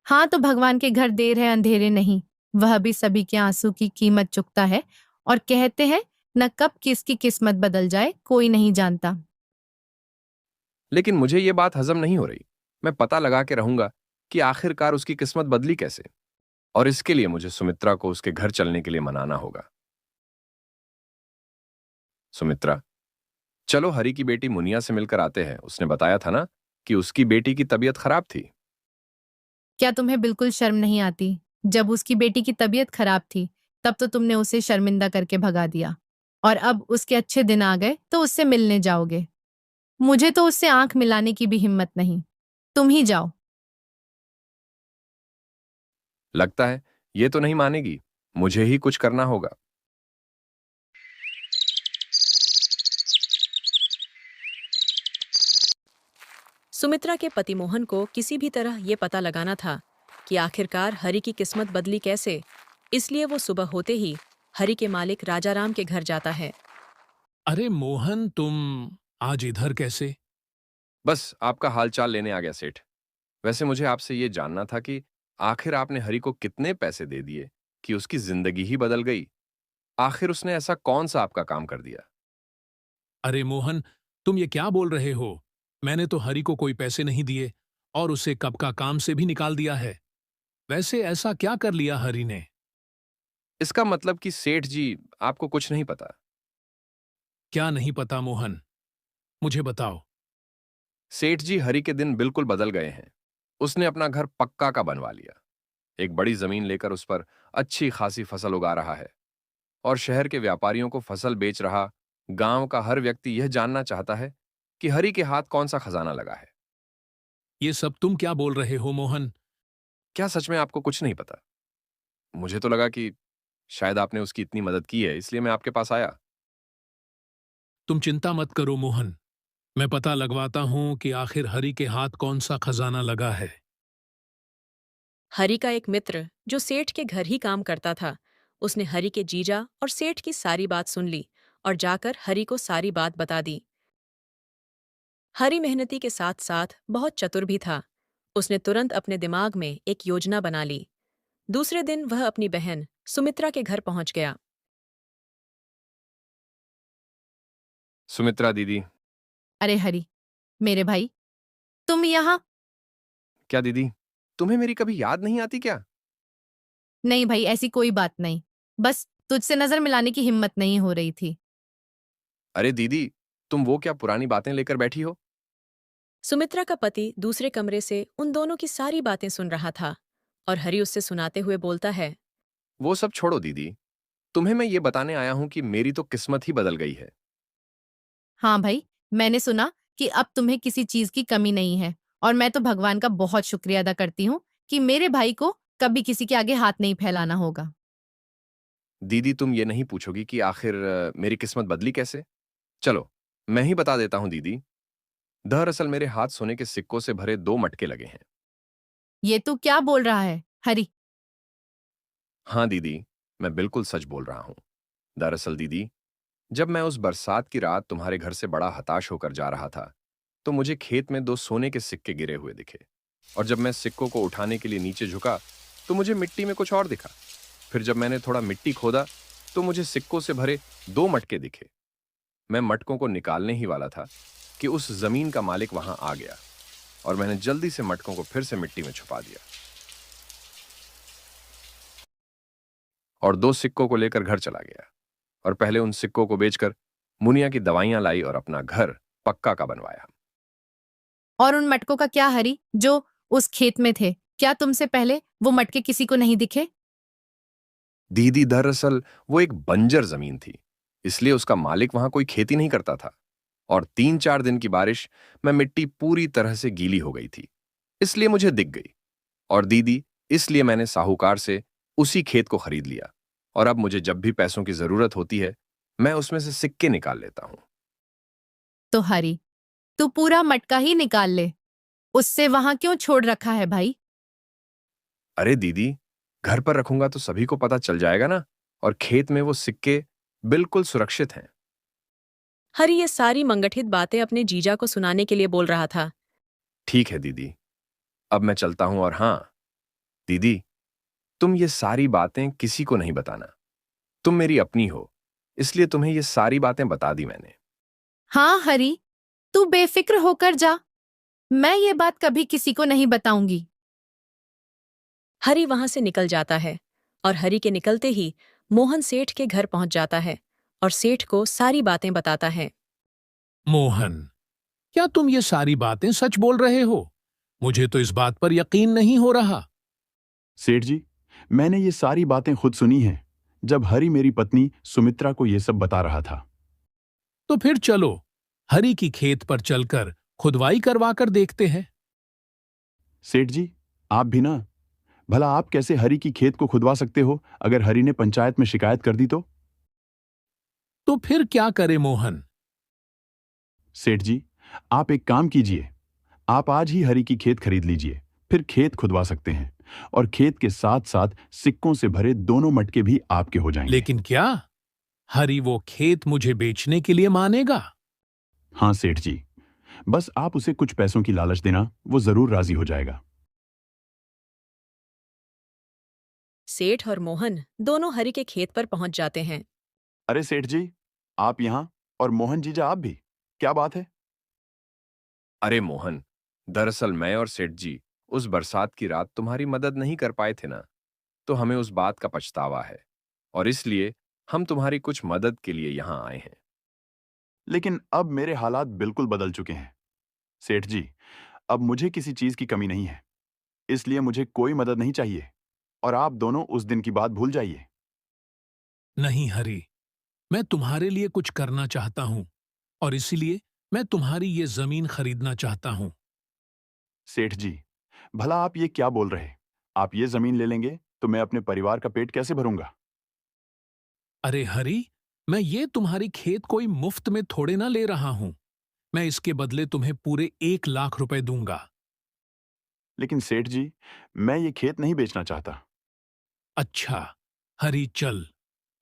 हाँ, तो भगवान के घर देर है अंधेरे नहीं। वह भी सभी के आंसू की कीमत चुकता है और कहते हैं न कब किसकी किस्मत बदल जाए कोई नहीं जानता। लेकिन मुझे ये बात हजम नहीं हो रही। मैं पता लगा के रहूंगा कि आखिरकार उसकी किस्मत बदली कैसे, और इसके लिए मुझे सुमित्रा को उसके घर चलने के लिए मनाना होगा। सुमित्रा, चलो हरी की बेटी मुनिया से मिलकर आते हैं। उसने बताया था ना कि उसकी बेटी की तबीयत खराब थी। क्या तुम्हें बिल्कुल शर्म नहीं आती? जब उसकी बेटी की तबीयत खराब थी तब तो तुमने उसे शर्मिंदा करके भगा दिया, और अब उसके अच्छे दिन आ गए तो उससे मिलने जाओगे। मुझे तो उससे आंख मिलाने की भी हिम्मत नहीं। तुम ही जाओ। लगता है ये तो नहीं मानेगी। मुझे ही कुछ करना होगा। सुमित्रा के पति मोहन को किसी भी तरह ये पता लगाना था कि आखिरकार हरी की किस्मत बदली कैसे। इसलिए वो सुबह होते ही हरि के मालिक राजाराम के घर जाता है। अरे मोहन, तुम आज इधर कैसे? बस आपका हालचाल लेने आ गया सेठ। वैसे मुझे आपसे ये जानना था कि आखिर आपने हरि को कितने पैसे दे दिए कि उसकी जिंदगी ही बदल गई? आखिर उसने ऐसा कौन सा आपका काम कर दिया? अरे मोहन, तुम ये क्या बोल रहे हो? मैंने तो हरि को कोई पैसे नहीं दिए और उसे कब का काम से भी निकाल दिया है। वैसे ऐसा क्या कर लिया हरि ने? इसका मतलब कि सेठ जी, आपको कुछ नहीं पता? क्या नहीं पता मोहन? मुझे बताओ। सेठ जी, हरि के दिन बिल्कुल बदल गए हैं। उसने अपना घर पक्का का बनवा लिया, एक बड़ी जमीन लेकर उस पर अच्छी खासी फसल उगा रहा है और शहर के व्यापारियों को फसल बेच रहा। गांव का हर व्यक्ति यह जानना चाहता है कि हरि के हाथ कौन सा खजाना लगा है। ये सब तुम क्या बोल रहे हो मोहन? क्या सच में आपको कुछ नहीं पता? मुझे तो लगा कि शायद आपने उसकी इतनी मदद की है, इसलिए मैं आपके पास आया। तुम चिंता मत करो मोहन, मैं पता लगवाता हूं कि आखिर हरि के हाथ कौन सा खजाना लगा है। हरि का एक मित्र जो सेठ के घर ही काम करता था, उसने हरि के जीजा और सेठ की सारी बात सुन ली और जाकर हरि को सारी बात बता दी। हरि मेहनती के साथ साथ बहुत चतुर भी था। उसने तुरंत अपने दिमाग में एक योजना बना ली। दूसरे दिन वह अपनी बहन सुमित्रा के घर पहुंच गया। सुमित्रा दीदी। अरे हरि, मेरे भाई, तुम यहाँ? क्या दीदी, तुम्हें मेरी कभी याद नहीं आती क्या? नहीं भाई, ऐसी कोई बात नहीं, बस तुझसे नजर मिलाने की हिम्मत नहीं हो रही थी। अरे दीदी, तुम वो क्या पुरानी बातें लेकर बैठी हो? सुमित्रा का पति दूसरे कमरे से उन दोनों की सारी बातें सुन रहा था और हरि उससे सुनाते हुए बोलता है, वो सब छोड़ो दीदी, तुम्हें मैं ये बताने आया हूं कि मेरी तो किस्मत ही बदल गई है। हाँ भाई, मैंने सुना कि अब तुम्हें किसी चीज की कमी नहीं है और मैं तो भगवान का बहुत शुक्रिया अदा करती हूँ कि मेरे भाई को कभी किसी के आगे हाथ नहीं फैलाना होगा। दीदी, तुम ये नहीं पूछोगी कि आखिर मेरी किस्मत बदली कैसे? चलो मैं ही बता देता हूं दीदी। दरअसल मेरे हाथ सोने के सिक्कों से भरे 2 मटके लगे हैं। ये तू क्या बोल रहा है हरि? हाँ दीदी, मैं बिल्कुल सच बोल रहा हूं। दरअसल दीदी, जब मैं उस बरसात की रात तुम्हारे घर से बड़ा हताश होकर जा रहा था, तो मुझे खेत में 2 सोने के सिक्के गिरे हुए दिखे और जब मैं सिक्कों को उठाने के लिए नीचे झुका तो मुझे मिट्टी में कुछ और दिखा। फिर जब मैंने थोड़ा मिट्टी खोदा तो मुझे सिक्कों से भरे 2 मटके दिखे। मैं मटकों को निकालने ही वाला था कि उस जमीन का मालिक वहां आ गया और मैंने जल्दी से मटकों को फिर से मिट्टी में छुपा दिया और 2 सिक्कों को लेकर घर चला गया और पहले उन सिक्कों को बेचकर मुनिया की दवाइयां लाई और अपना घर पक्का का बनवाया। और उन मटकों का क्या हरि, जो उस खेत में थे? क्या तुमसे पहले वो मटके किसी को नहीं दिखे? दीदी, दरअसल वो एक बंजर जमीन थी, इसलिए उसका मालिक वहां कोई खेती नहीं करता था और 3-4 दिन की बारिश में मिट्टी पूरी तरह से गीली हो गई थी, इसलिए मुझे दिख गई। और दीदी, इसलिए मैंने साहूकार से उसी खेत को खरीद लिया और अब मुझे जब भी पैसों की जरूरत होती है, मैं उसमें से सिक्के निकाल लेता हूं। तो हरि, तू पूरा मटका ही निकाल ले, उससे वहां क्यों छोड़ रखा है भाई? अरे दीदी, घर पर रखूंगा तो सभी को पता चल जाएगा ना, और खेत में वो सिक्के बिल्कुल सुरक्षित हैं। हरि ये सारी मंगठित बातें अपने जीजा को सुनाने के लिए बोल रहा था। ठीक है दीदी, अब मैं चलता हूं। और हाँ दीदी, तुम ये सारी बातें किसी को नहीं बताना। तुम मेरी अपनी हो, इसलिए तुम्हें ये सारी बातें बता दी मैंने। हाँ हरि, तू बेफिक्र होकर जा, मैं ये बात कभी किसी को नहीं बताऊंगी। हरि वहां से निकल जाता है और हरि के निकलते ही मोहन सेठ के घर पहुंच जाता है और सेठ को सारी बातें बताता है। मोहन, क्या तुम ये सारी बातें सच बोल रहे हो? मुझे तो इस बात पर यकीन नहीं हो रहा। सेठ जी, मैंने ये सारी बातें खुद सुनी हैं, जब हरि मेरी पत्नी सुमित्रा को ये सब बता रहा था। तो फिर चलो हरि की खेत पर चलकर खुदवाई करवा कर देखते हैं। सेठ जी, आप भी ना। भला आप कैसे हरि की खेत को खुदवा सकते हो अगर हरि ने पंचायत में शिकायत कर दी तो? तो फिर क्या करे मोहन? सेठ जी, आप एक काम कीजिए, आप आज ही हरि की खेत खरीद लीजिए, फिर खेत खुदवा सकते हैं और खेत के साथ साथ सिक्कों से भरे दोनों मटके भी आपके हो जाएंगे। लेकिन क्या हरी वो खेत मुझे बेचने के लिए मानेगा? हाँ सेठ जी, बस आप उसे कुछ पैसों की लालच देना, वो जरूर राजी हो जाएगा। सेठ और मोहन दोनों हरि के खेत पर पहुंच जाते हैं। अरे सेठ जी, आप यहाँ और मोहन जीजा आप भी, क्या बात है? अरे मोहन, दरअसल मैं और सेठ जी उस बरसात की रात तुम्हारी मदद नहीं कर पाए थे ना, तो हमें उस बात का पछतावा है और इसलिए हम तुम्हारी कुछ मदद के लिए यहाँ आए हैं। लेकिन अब मेरे हालात बिल्कुल बदल चुके हैं सेठ जी। अब मुझे किसी चीज की कमी नहीं है, इसलिए मुझे कोई मदद नहीं चाहिए और आप दोनों उस दिन की बात भूल जाइए। नहीं हरी, मैं तुम्हारे लिए कुछ करना चाहता हूं और इसीलिए मैं तुम्हारी ये जमीन खरीदना चाहता हूं। सेठ जी, भला आप ये क्या बोल रहे? आप ये जमीन ले लेंगे तो मैं अपने परिवार का पेट कैसे भरूंगा? अरे हरी, मैं ये तुम्हारी खेत कोई मुफ्त में थोड़े ना ले रहा हूं। मैं इसके बदले तुम्हें पूरे 1 लाख रुपए दूंगा। लेकिन सेठ जी, मैं ये खेत नहीं बेचना चाहता। अच्छा हरी, चल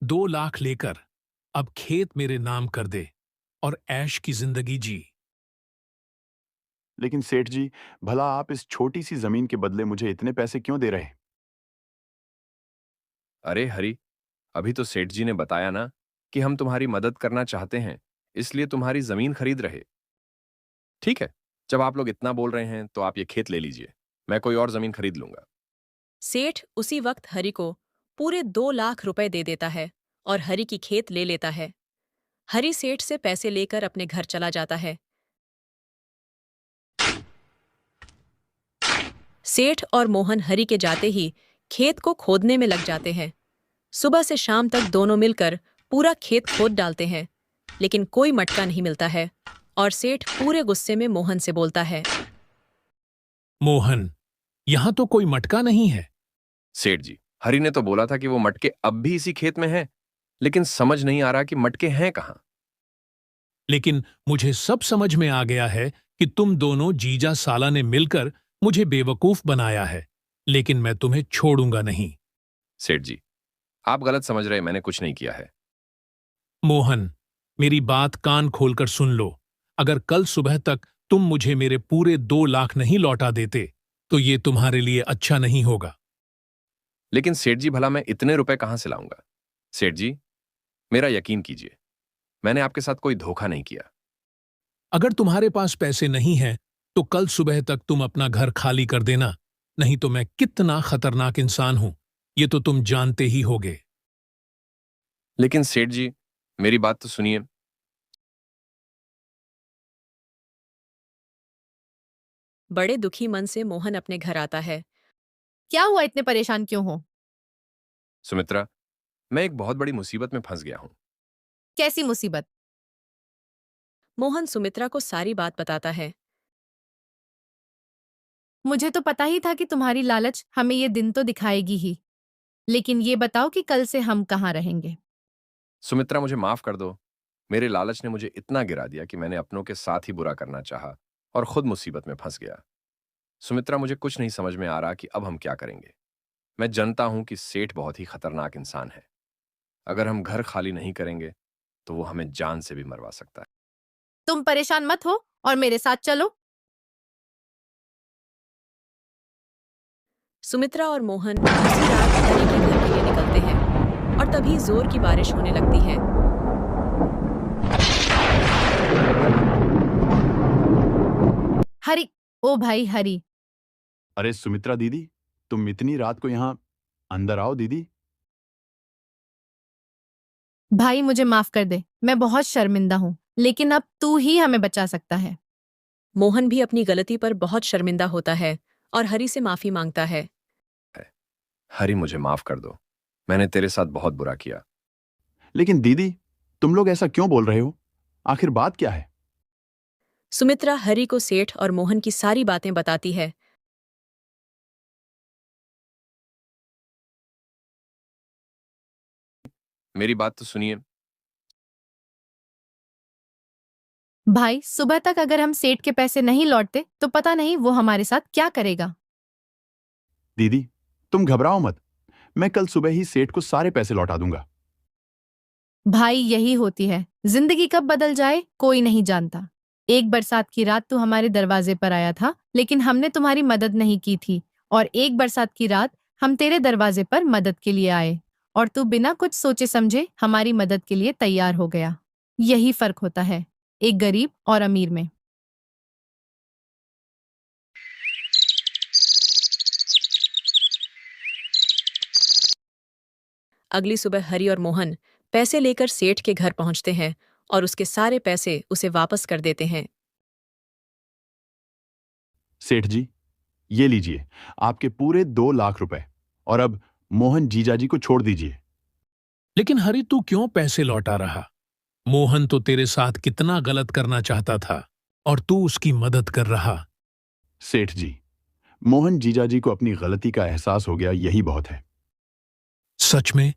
2 लाख लेकर अब खेत मेरे नाम कर दे और ऐश की जिंदगी जी। लेकिन सेठ जी, भला आप इस छोटी सी जमीन के बदले मुझे इतने पैसे क्यों दे रहे? अरे हरी, अभी तो सेठ जी ने बताया ना कि हम तुम्हारी मदद करना चाहते हैं, इसलिए तुम्हारी जमीन खरीद रहे। ठीक है, जब आप लोग इतना बोल रहे हैं तो आप ये खेत ले लीजिए, मैं कोई और जमीन खरीद लूंगा। सेठ उसी वक्त हरि को पूरे 2 लाख रुपए दे देता है और हरि की खेत ले लेता है। हरि सेठ से पैसे लेकर अपने घर चला जाता है। सेठ और मोहन हरि के जाते ही खेत को खोदने में लग जाते हैं। सुबह से शाम तक दोनों मिलकर पूरा खेत खोद डालते हैं, लेकिन कोई मटका नहीं मिलता है और सेठ पूरे गुस्से में मोहन से बोलता है, मोहन, यहां तो कोई मटका नहीं है। सेठ जी, हरी ने तो बोला था कि वो मटके अब भी इसी खेत में हैं, लेकिन समझ नहीं आ रहा कि मटके हैं कहां। लेकिन मुझे सब समझ में आ गया है कि तुम दोनों जीजा साला ने मिलकर मुझे बेवकूफ बनाया है, लेकिन मैं तुम्हें छोड़ूंगा नहीं। सेठ जी, आप गलत समझ रहे, मैंने कुछ नहीं किया है। मोहन, मेरी बात कान खोलकर सुन लो। अगर कल सुबह तक तुम मुझे मेरे पूरे 2 लाख नहीं लौटा देते तो ये तुम्हारे लिए अच्छा नहीं होगा। लेकिन सेठ जी, भला मैं इतने रुपए कहां से लाऊंगा? सेठ जी, मेरा यकीन कीजिए, मैंने आपके साथ कोई धोखा नहीं किया। अगर तुम्हारे पास पैसे नहीं हैं तो कल सुबह तक तुम अपना घर खाली कर देना, नहीं तो मैं कितना खतरनाक इंसान हूं ये तो तुम जानते ही होगे। लेकिन सेठ जी, मेरी बात तो सुनिए। बड़े दुखी मन से मोहन अपने घर आता है। क्या हुआ, इतने परेशान क्यों हो? सुमित्रा, मैं एक बहुत बड़ी मुसीबत में फंस गया हूं। कैसी मुसीबत? मोहन सुमित्रा को सारी बात बताता है। मुझे तो पता ही था कि तुम्हारी लालच हमें ये दिन तो दिखाएगी ही, लेकिन ये बताओ कि कल से हम कहाँ रहेंगे? सुमित्रा, मुझे माफ कर दो। मेरे लालच ने मुझे इतना गिरा दिया कि मैंने अपनों के साथ ही बुरा करना चाहा और खुद मुसीबत में फंस गया। सुमित्रा, मुझे कुछ नहीं समझ में आ रहा कि अब हम क्या करेंगे। मैं जानता हूं कि सेठ बहुत ही खतरनाक इंसान है। अगर हम घर खाली नहीं करेंगे तो वो हमें जान से भी मरवा सकता है। तुम परेशान मत हो और मेरे साथ चलो। सुमित्रा और मोहन उसी रात हरि के घर के लिए निकलते हैं और तभी जोर की बारिश होने लगती है। हरी, ओ भाई हरी। अरे सुमित्रा दीदी, तुम इतनी रात को यहाँ, अंदर आओ दीदी। भाई मुझे माफ कर दे, मैं बहुत शर्मिंदा हूँ, लेकिन अब तू ही हमें बचा सकता है। मोहन भी अपनी गलती पर बहुत शर्मिंदा होता है और हरि से माफी मांगता है। हरी, मुझे माफ कर दो, मैंने तेरे साथ बहुत बुरा किया। लेकिन दीदी, तुम लोग ऐसा क्यों बोल रहे हो? आखिर बात क्या है? सुमित्रा हरि को सेठ और मोहन की सारी बातें बताती है। मेरी बात तो सुनिए। भाई, सुबह तक अगर हम सेठ के पैसे नहीं लौटते तो पता नहीं वो हमारे साथ क्या करेगा। दीदी, तुम घबराओ मत, मैं कल सुबह ही सेठ को सारे पैसे लौटा दूंगा। भाई यही होती है, जिंदगी कब बदल जाए कोई नहीं जानता। एक बरसात की रात तू हमारे दरवाजे पर आया था, लेकिन हमने तुम्हारी मदद नहीं की थी, और एक बरसात की रात हम तेरे दरवाजे पर मदद के लिए आए और तू बिना कुछ सोचे समझे हमारी मदद के लिए तैयार हो गया। यही फर्क होता है एक गरीब और अमीर में। अगली सुबह हरि और मोहन पैसे लेकर सेठ के घर पहुंचते हैं और उसके सारे पैसे उसे वापस कर देते हैं। सेठ जी, ये लीजिए आपके पूरे 2 लाख रुपए, और अब मोहन जीजाजी को छोड़ दीजिए। लेकिन हरि, तू क्यों पैसे लौटा रहा? मोहन तो तेरे साथ कितना गलत करना चाहता था और तू उसकी मदद कर रहा। सेठ जी, मोहन जीजाजी को अपनी गलती का एहसास हो गया, यही बहुत है। सच में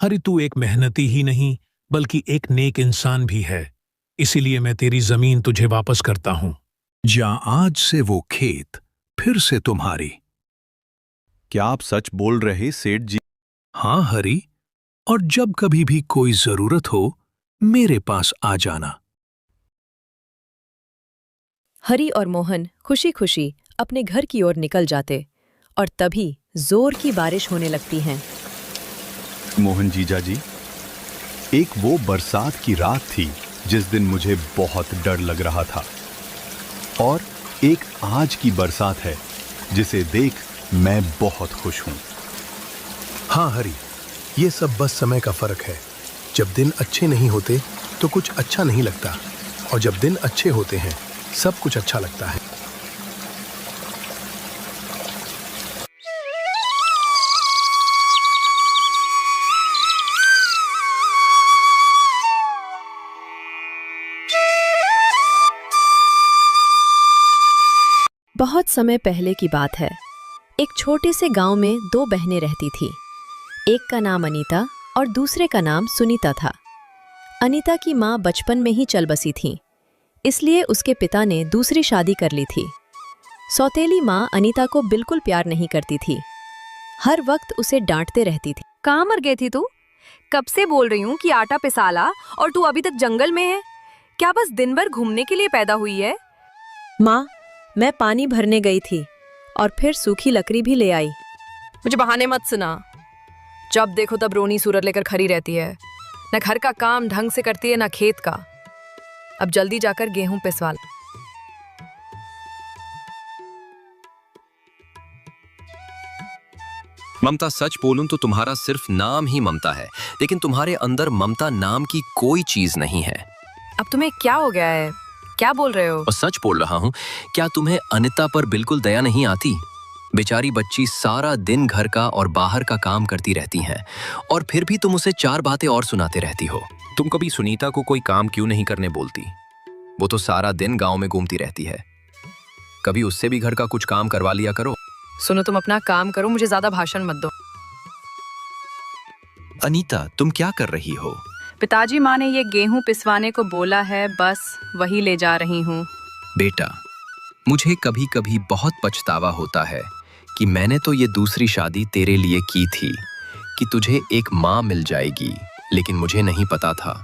हरि, तू एक मेहनती ही नहीं बल्कि एक नेक इंसान भी है, इसीलिए मैं तेरी जमीन तुझे वापस करता हूं। जा आज से वो खेत फिर से तुम्हारी। क्या आप सच बोल रहे सेठ जी? हाँ हरी, और जब कभी भी कोई जरूरत हो मेरे पास आ जाना। हरि और मोहन खुशी खुशी अपने घर की ओर निकल जाते और तभी जोर की बारिश होने लगती है। मोहन जीजाजी, एक वो बरसात की रात थी जिस दिन मुझे बहुत डर लग रहा था, और एक आज की बरसात है जिसे देख मैं बहुत खुश हूं। हाँ हरी, ये सब बस समय का फर्क है। जब दिन अच्छे नहीं होते तो कुछ अच्छा नहीं लगता, और जब दिन अच्छे होते हैं सब कुछ अच्छा लगता है। बहुत समय पहले की बात है। एक छोटे से गांव में 2 बहनें रहती थीं। एक का नाम अनीता और दूसरे का नाम सुनीता था। अनीता की माँ बचपन में ही चल बसी थी, इसलिए उसके पिता ने दूसरी शादी कर ली थी। सौतेली माँ अनीता को बिल्कुल प्यार नहीं करती थी, हर वक्त उसे डांटते रहती थी। कहाँ मर गई थी तू? कब से बोल रही हूँ कि आटा पिसाला और तू अभी तक जंगल में है। क्या बस दिन भर घूमने के लिए पैदा हुई है? माँ, मैं पानी भरने गई थी और फिर सूखी लकड़ी भी ले आई। मुझे बहाने मत सुना। जब देखो तब रोनी सूरत लेकर खड़ी रहती है, न घर का काम ढंग से करती है न खेत का। अब जल्दी जाकर गेहूं पिसवा ला। ममता, सच बोलूं तो तुम्हारा सिर्फ नाम ही ममता है, लेकिन तुम्हारे अंदर ममता नाम की कोई चीज नहीं है। अब तुम्हें क्या हो गया है? क्या बोल रहे हो? और सच बोल रहा हूँ। क्या तुम्हें अनिता पर बिल्कुल दया नहीं आती? बेचारी बच्ची सारा दिन घर का और बाहर का काम करती रहती हैं, और फिर भी तुम उसे 4 बातें और सुनाते रहती हो। तुम कभी सुनीता को कोई काम क्यों नहीं करने बोलती? वो तो सारा दिन गांव में घूमती रहती है, कभी उससे भी घर का कुछ काम करवा लिया करो। सुनो, तुम अपना काम करो, मुझे ज्यादा भाषण मत दो। अनीता, तुम क्या कर रही हो? पिताजी, माँ ने ये गेहूं पिसवाने को बोला है, बस वही ले जा रही हूँ। बेटा, मुझे कभी कभी बहुत पछतावा होता है कि मैंने तो ये दूसरी शादी तेरे लिए की थी कि तुझे एक माँ मिल जाएगी, लेकिन मुझे नहीं पता था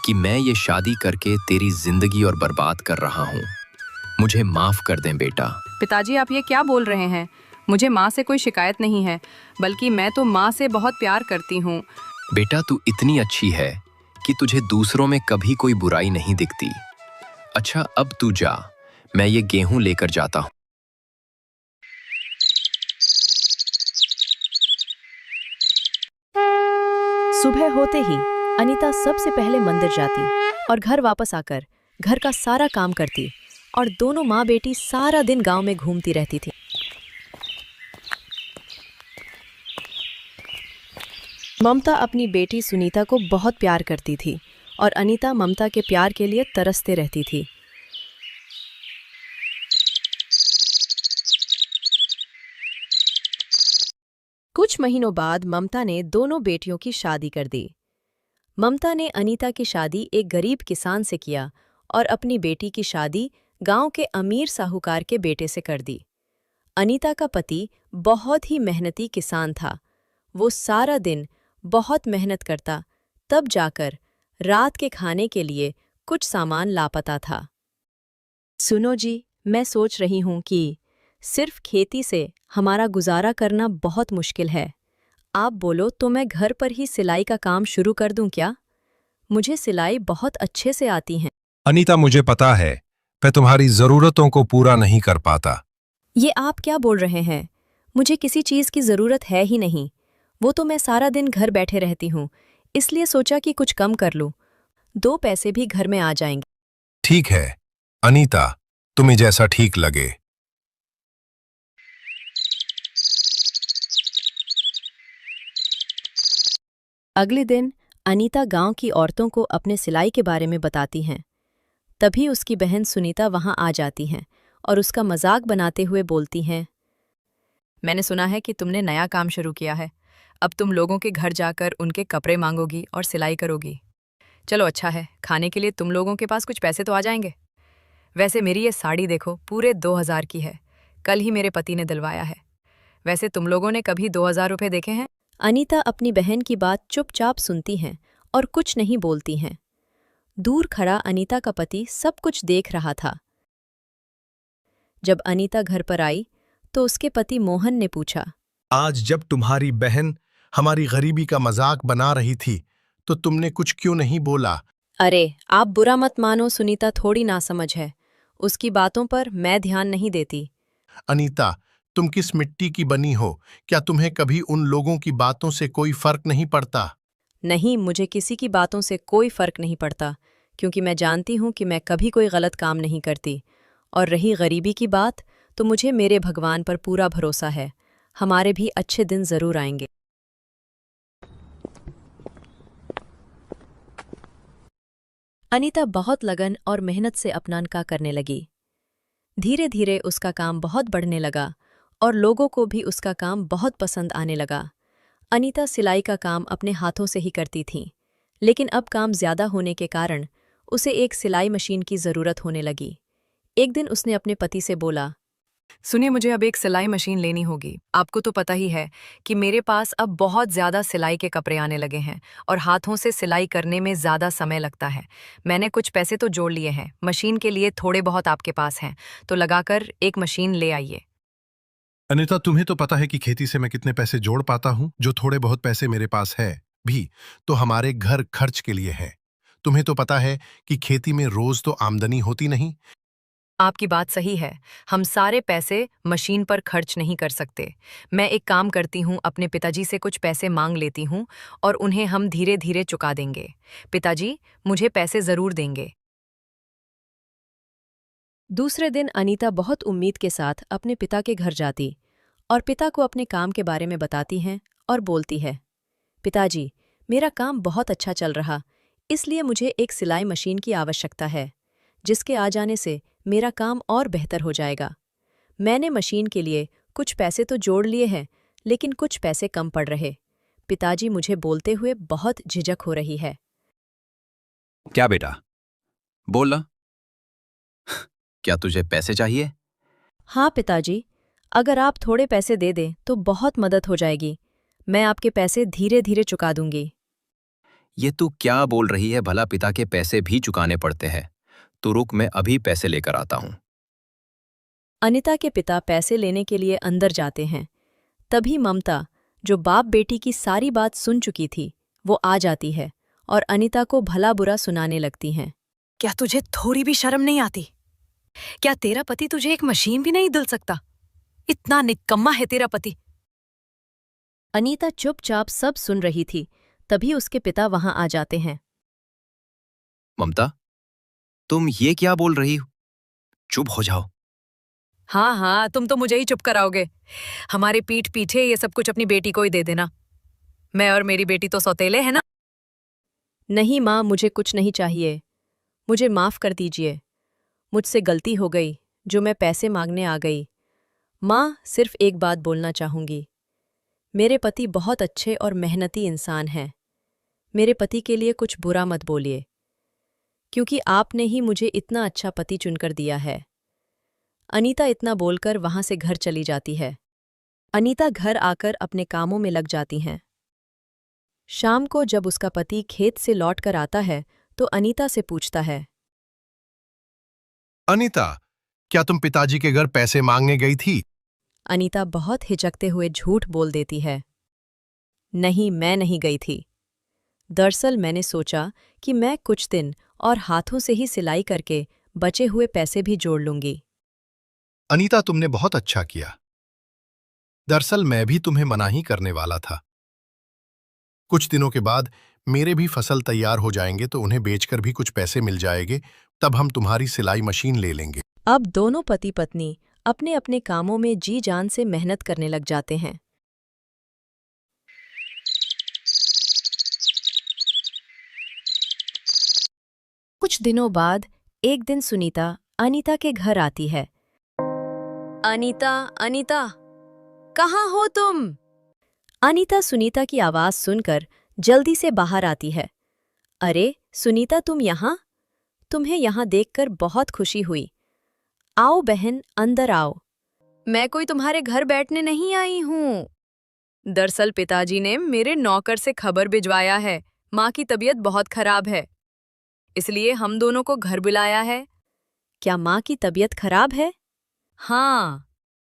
कि मैं ये शादी करके तेरी जिंदगी और बर्बाद कर रहा हूँ। मुझे माफ कर दें बेटा। पिताजी, आप ये क्या बोल रहे हैं? मुझे माँ से कोई शिकायत नहीं है, बल्कि मैं तो माँ से बहुत प्यार करती हूँ। बेटा, तू इतनी अच्छी है कि तुझे दूसरों में कभी कोई बुराई नहीं दिखती। अच्छा, अब तू जा, मैं ये गेहूं लेकर जाता हूं। सुबह होते ही अनीता सबसे पहले मंदिर जाती और घर वापस आकर घर का सारा काम करती, और दोनों माँ बेटी सारा दिन गांव में घूमती रहती थी। ममता अपनी बेटी सुनीता को बहुत प्यार करती थी और अनीता ममता के प्यार के लिए तरसते रहती थी। कुछ महीनों बाद ममता ने दोनों बेटियों की शादी कर दी। ममता ने अनीता की शादी एक गरीब किसान से किया और अपनी बेटी की शादी गांव के अमीर साहूकार के बेटे से कर दी। अनीता का पति बहुत ही मेहनती किसान था। वो सारा दिन बहुत मेहनत करता, तब जाकर रात के खाने के लिए कुछ सामान लापता था। सुनो जी, मैं सोच रही हूँ कि सिर्फ खेती से हमारा गुजारा करना बहुत मुश्किल है। आप बोलो तो मैं घर पर ही सिलाई का काम शुरू कर दूं क्या? मुझे सिलाई बहुत अच्छे से आती है। अनीता, मुझे पता है मैं तुम्हारी जरूरतों को पूरा नहीं कर पाता। ये आप क्या बोल रहे हैं? मुझे किसी चीज़ की ज़रूरत है ही नहीं। वो तो मैं सारा दिन घर बैठे रहती हूँ, इसलिए सोचा कि कुछ कम कर लूँ। 2 पैसे भी घर में आ जाएंगे। ठीक है अनीता, तुम्हें जैसा ठीक लगे। अगले दिन अनीता गांव की औरतों को अपने सिलाई के बारे में बताती हैं। तभी उसकी बहन सुनीता वहां आ जाती हैं और उसका मजाक बनाते हुए बोलती हैं, मैंने सुना है कि तुमने नया काम शुरू किया है। अब तुम लोगों के घर जाकर उनके कपड़े मांगोगी और सिलाई करोगी। चलो अच्छा है, खाने के लिए तुम लोगों के पास कुछ पैसे तो आ जाएंगे। वैसे मेरी ये साड़ी देखो, पूरे 2000 की है। कल ही मेरे पति ने दिलवाया है। वैसे तुम लोगों ने कभी 2000 रुपये देखे हैं? अनीता अपनी बहन की बात चुपचाप सुनती हैं और कुछ नहीं बोलती हैं। दूर खड़ा अनीता का पति सब कुछ देख रहा था। जब अनीता घर पर आई तो उसके पति मोहन ने पूछा, आज जब तुम्हारी बहन हमारी गरीबी का मजाक बना रही थी तो तुमने कुछ क्यों नहीं बोला? अरे आप बुरा मत मानो, सुनीता थोड़ी नासमझ है। उसकी बातों पर मैं ध्यान नहीं देती। अनीता, तुम किस मिट्टी की बनी हो? क्या तुम्हें कभी उन लोगों की बातों से कोई फर्क नहीं पड़ता? नहीं, मुझे किसी की बातों से कोई फर्क नहीं पड़ता, क्योंकि मैं जानती हूँ कि मैं कभी कोई गलत काम नहीं करती। और रही गरीबी की बात, तो मुझे मेरे भगवान पर पूरा भरोसा है। हमारे भी अच्छे दिन जरूर आएंगे। अनीता बहुत लगन और मेहनत से अपना का करने लगी। धीरे धीरे उसका काम बहुत बढ़ने लगा और लोगों को भी उसका काम बहुत पसंद आने लगा। अनीता सिलाई का काम अपने हाथों से ही करती थी, लेकिन अब काम ज्यादा होने के कारण उसे एक सिलाई मशीन की जरूरत होने लगी। एक दिन उसने अपने पति से बोला, सुनिए, मुझे अब एक सिलाई मशीन लेनी होगी। आपको तो पता ही है कि मेरे पास अब बहुत ज़्यादा सिलाई के कपड़े आने लगे हैं और हाथों से सिलाई करने में ज़्यादा समय लगता है। मैंने कुछ पैसे तो जोड़ लिए हैं, मशीन के लिए थोड़े बहुत आपके पास हैं, तो लगाकर एक मशीन ले आइए। अनीता, तुम्हें तो पता है कि खेती से मैं कितने पैसे जोड़ पाता हूँ। जो थोड़े बहुत पैसे मेरे पास है भी तो हमारे घर खर्च के लिए है। तुम्हें तो पता है कि खेती में रोज तो आमदनी होती नहीं। आपकी बात सही है, हम सारे पैसे मशीन पर खर्च नहीं कर सकते। मैं एक काम करती हूँ, अपने पिताजी से कुछ पैसे मांग लेती हूँ और उन्हें हम धीरे धीरे चुका देंगे। पिताजी मुझे पैसे जरूर देंगे। दूसरे दिन अनीता बहुत उम्मीद के साथ अपने पिता के घर जाती और पिता को अपने काम के बारे में बताती हैं और बोलती है, पिताजी, मेरा काम बहुत अच्छा चल रहा, इसलिए मुझे एक सिलाई मशीन की आवश्यकता है, जिसके आ जाने से मेरा काम और बेहतर हो जाएगा। मैंने मशीन के लिए कुछ पैसे तो जोड़ लिए हैं, लेकिन कुछ पैसे कम पड़ रहे। पिताजी मुझे बोलते हुए बहुत झिझक हो रही है। क्या बेटा, बोल ना। क्या तुझे पैसे चाहिए? हाँ पिताजी, अगर आप थोड़े पैसे दे दें तो बहुत मदद हो जाएगी। मैं आपके पैसे धीरे धीरे चुका दूंगी। ये तू क्या बोल रही है? भला पिता के पैसे भी चुकाने पड़ते हैं। तो रुक, मैं अभी पैसे लेकर आता हूं। अनीता के पिता पैसे लेने के लिए अंदर जाते हैं। तभी ममता, जो बाप बेटी की सारी बात सुन चुकी थी, वो आ जाती है और अनीता को भला बुरा सुनाने लगती हैं। क्या तुझे थोड़ी भी शर्म नहीं आती? क्या तेरा पति तुझे एक मशीन भी नहीं दिल सकता? इतना निकम्मा है तेरा पति। अनीता चुपचाप सब सुन रही थी, तभी उसके पिता वहां आ जाते हैं। ममता, तुम ये क्या बोल रही हो? चुप हो जाओ। हाँ हाँ, तुम तो मुझे ही चुप कराओगे। हमारे पीठ पीछे ये सब कुछ अपनी बेटी को ही दे देना। मैं और मेरी बेटी तो सौतेले हैं ना। नहीं माँ, मुझे कुछ नहीं चाहिए। मुझे माफ कर दीजिए। मुझसे गलती हो गई जो मैं पैसे मांगने आ गई। माँ, सिर्फ एक बात बोलना चाहूंगी। मेरे पति बहुत अच्छे और मेहनती इंसान हैं। मेरे पति के लिए कुछ बुरा मत बोलिए, क्योंकि आपने ही मुझे इतना अच्छा पति चुनकर दिया है। अनीता इतना बोलकर वहां से घर चली जाती है। अनीता घर आकर अपने कामों में लग जाती हैं। शाम को जब उसका पति खेत से लौटकर आता है तो अनीता से पूछता है, अनीता, क्या तुम पिताजी के घर पैसे मांगने गई थी? अनीता बहुत हिचकते हुए झूठ बोल देती है, नहीं, मैं नहीं गई थी। दरअसल मैंने सोचा कि मैं कुछ दिन और हाथों से ही सिलाई करके बचे हुए पैसे भी जोड़ लूंगी। अनीता, तुमने बहुत अच्छा किया। दरअसल मैं भी तुम्हें मना ही करने वाला था। कुछ दिनों के बाद मेरे भी फसल तैयार हो जाएंगे तो उन्हें बेचकर भी कुछ पैसे मिल जाएंगे, तब हम तुम्हारी सिलाई मशीन ले लेंगे। अब दोनों पति पत्नी अपने अपने कामों में जी जान से मेहनत करने लग जाते हैं। कुछ दिनों बाद एक दिन सुनीता अनीता के घर आती है। अनीता, अनीता, कहाँ हो तुम? अनीता सुनीता की आवाज सुनकर जल्दी से बाहर आती है। अरे सुनीता, तुम यहाँ? तुम्हें यहाँ देखकर बहुत खुशी हुई। आओ बहन, अंदर आओ। मैं कोई तुम्हारे घर बैठने नहीं आई हूँ। दरअसल पिताजी ने मेरे नौकर से खबर भिजवाया है, माँ की तबीयत बहुत खराब है, इसलिए हम दोनों को घर बुलाया है। क्या माँ की तबीयत खराब है? हाँ,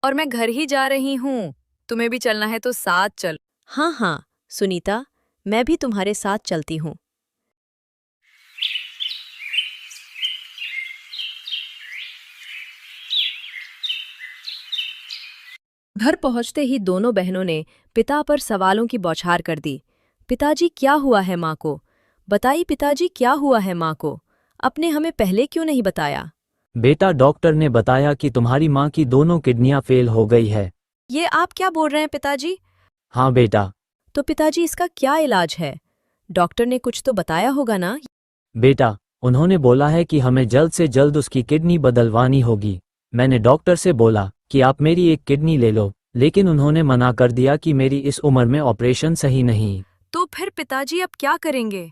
और मैं घर ही जा रही हूँ। तुम्हें भी चलना है तो साथ चल। हाँ हाँ सुनीता, मैं भी तुम्हारे साथ चलती हूँ। घर पहुंचते ही दोनों बहनों ने पिता पर सवालों की बौछार कर दी। पिताजी, क्या हुआ है माँ को? बताइए पिताजी, क्या हुआ है माँ को? आपने हमें पहले क्यों नहीं बताया? बेटा, डॉक्टर ने बताया कि तुम्हारी माँ की दोनों किडनियां फेल हो गई है। ये आप क्या बोल रहे हैं पिताजी? हाँ बेटा। तो पिताजी, इसका क्या इलाज है? डॉक्टर ने कुछ तो बताया होगा ना? बेटा, उन्होंने बोला है कि हमें जल्द से जल्द उसकी किडनी बदलवानी होगी। मैंने डॉक्टर से बोला कि आप मेरी एक किडनी ले लो, लेकिन उन्होंने मना कर दिया कि मेरी इस उम्र में ऑपरेशन सही नहीं। तो फिर पिताजी अब क्या करेंगे?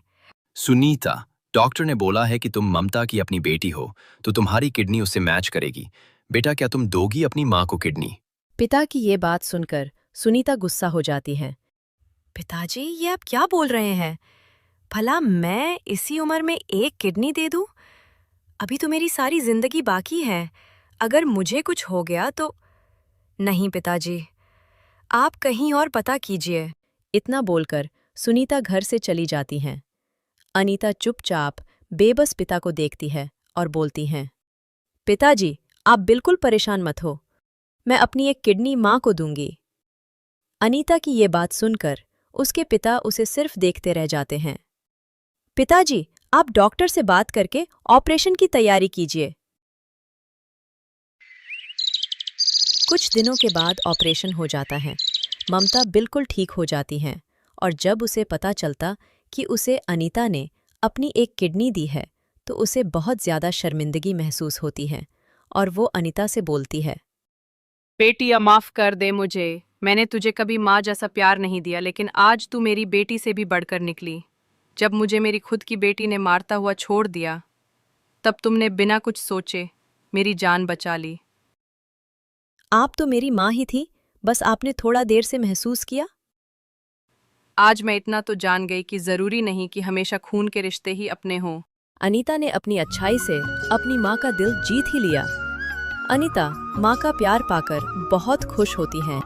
सुनीता, डॉक्टर ने बोला है कि तुम ममता की अपनी बेटी हो, तो तुम्हारी किडनी उससे मैच करेगी। बेटा, क्या तुम दोगी अपनी माँ को किडनी? पिता की ये बात सुनकर सुनीता गुस्सा हो जाती है। पिताजी, ये आप क्या बोल रहे हैं? भला मैं इसी उम्र में एक किडनी दे दूं? अभी तो मेरी सारी जिंदगी बाकी है। अगर मुझे कुछ हो गया तो... नहीं पिताजी, आप कहीं और पता कीजिए। इतना बोलकर सुनीता घर से चली जाती हैं। अनीता चुपचाप बेबस पिता को देखती है और बोलती हैं, पिताजी, आप बिल्कुल परेशान मत हो, मैं अपनी एक किडनी माँ को दूंगी। अनीता की ये बात सुनकर उसके पिता उसे सिर्फ देखते रह जाते हैं। पिताजी, आप डॉक्टर से बात करके ऑपरेशन की तैयारी कीजिए। कुछ दिनों के बाद ऑपरेशन हो जाता है। ममता बिल्कुल ठीक हो जाती हैं और जब उसे पता चलता कि उसे अनीता ने अपनी एक किडनी दी है तो उसे बहुत ज़्यादा शर्मिंदगी महसूस होती है और वो अनीता से बोलती है, बेटिया, माफ कर दे मुझे। मैंने तुझे कभी माँ जैसा प्यार नहीं दिया, लेकिन आज तू मेरी बेटी से भी बढ़कर निकली। जब मुझे मेरी खुद की बेटी ने मारता हुआ छोड़ दिया, तब तुमने बिना कुछ सोचे मेरी जान बचा ली। आप तो मेरी माँ ही थी, बस आपने थोड़ा देर से महसूस किया। आज मैं इतना तो जान गई कि जरूरी नहीं कि हमेशा खून के रिश्ते ही अपने हों। अनीता ने अपनी अच्छाई से अपनी माँ का दिल जीत ही लिया। अनीता माँ का प्यार पाकर बहुत खुश होती हैं।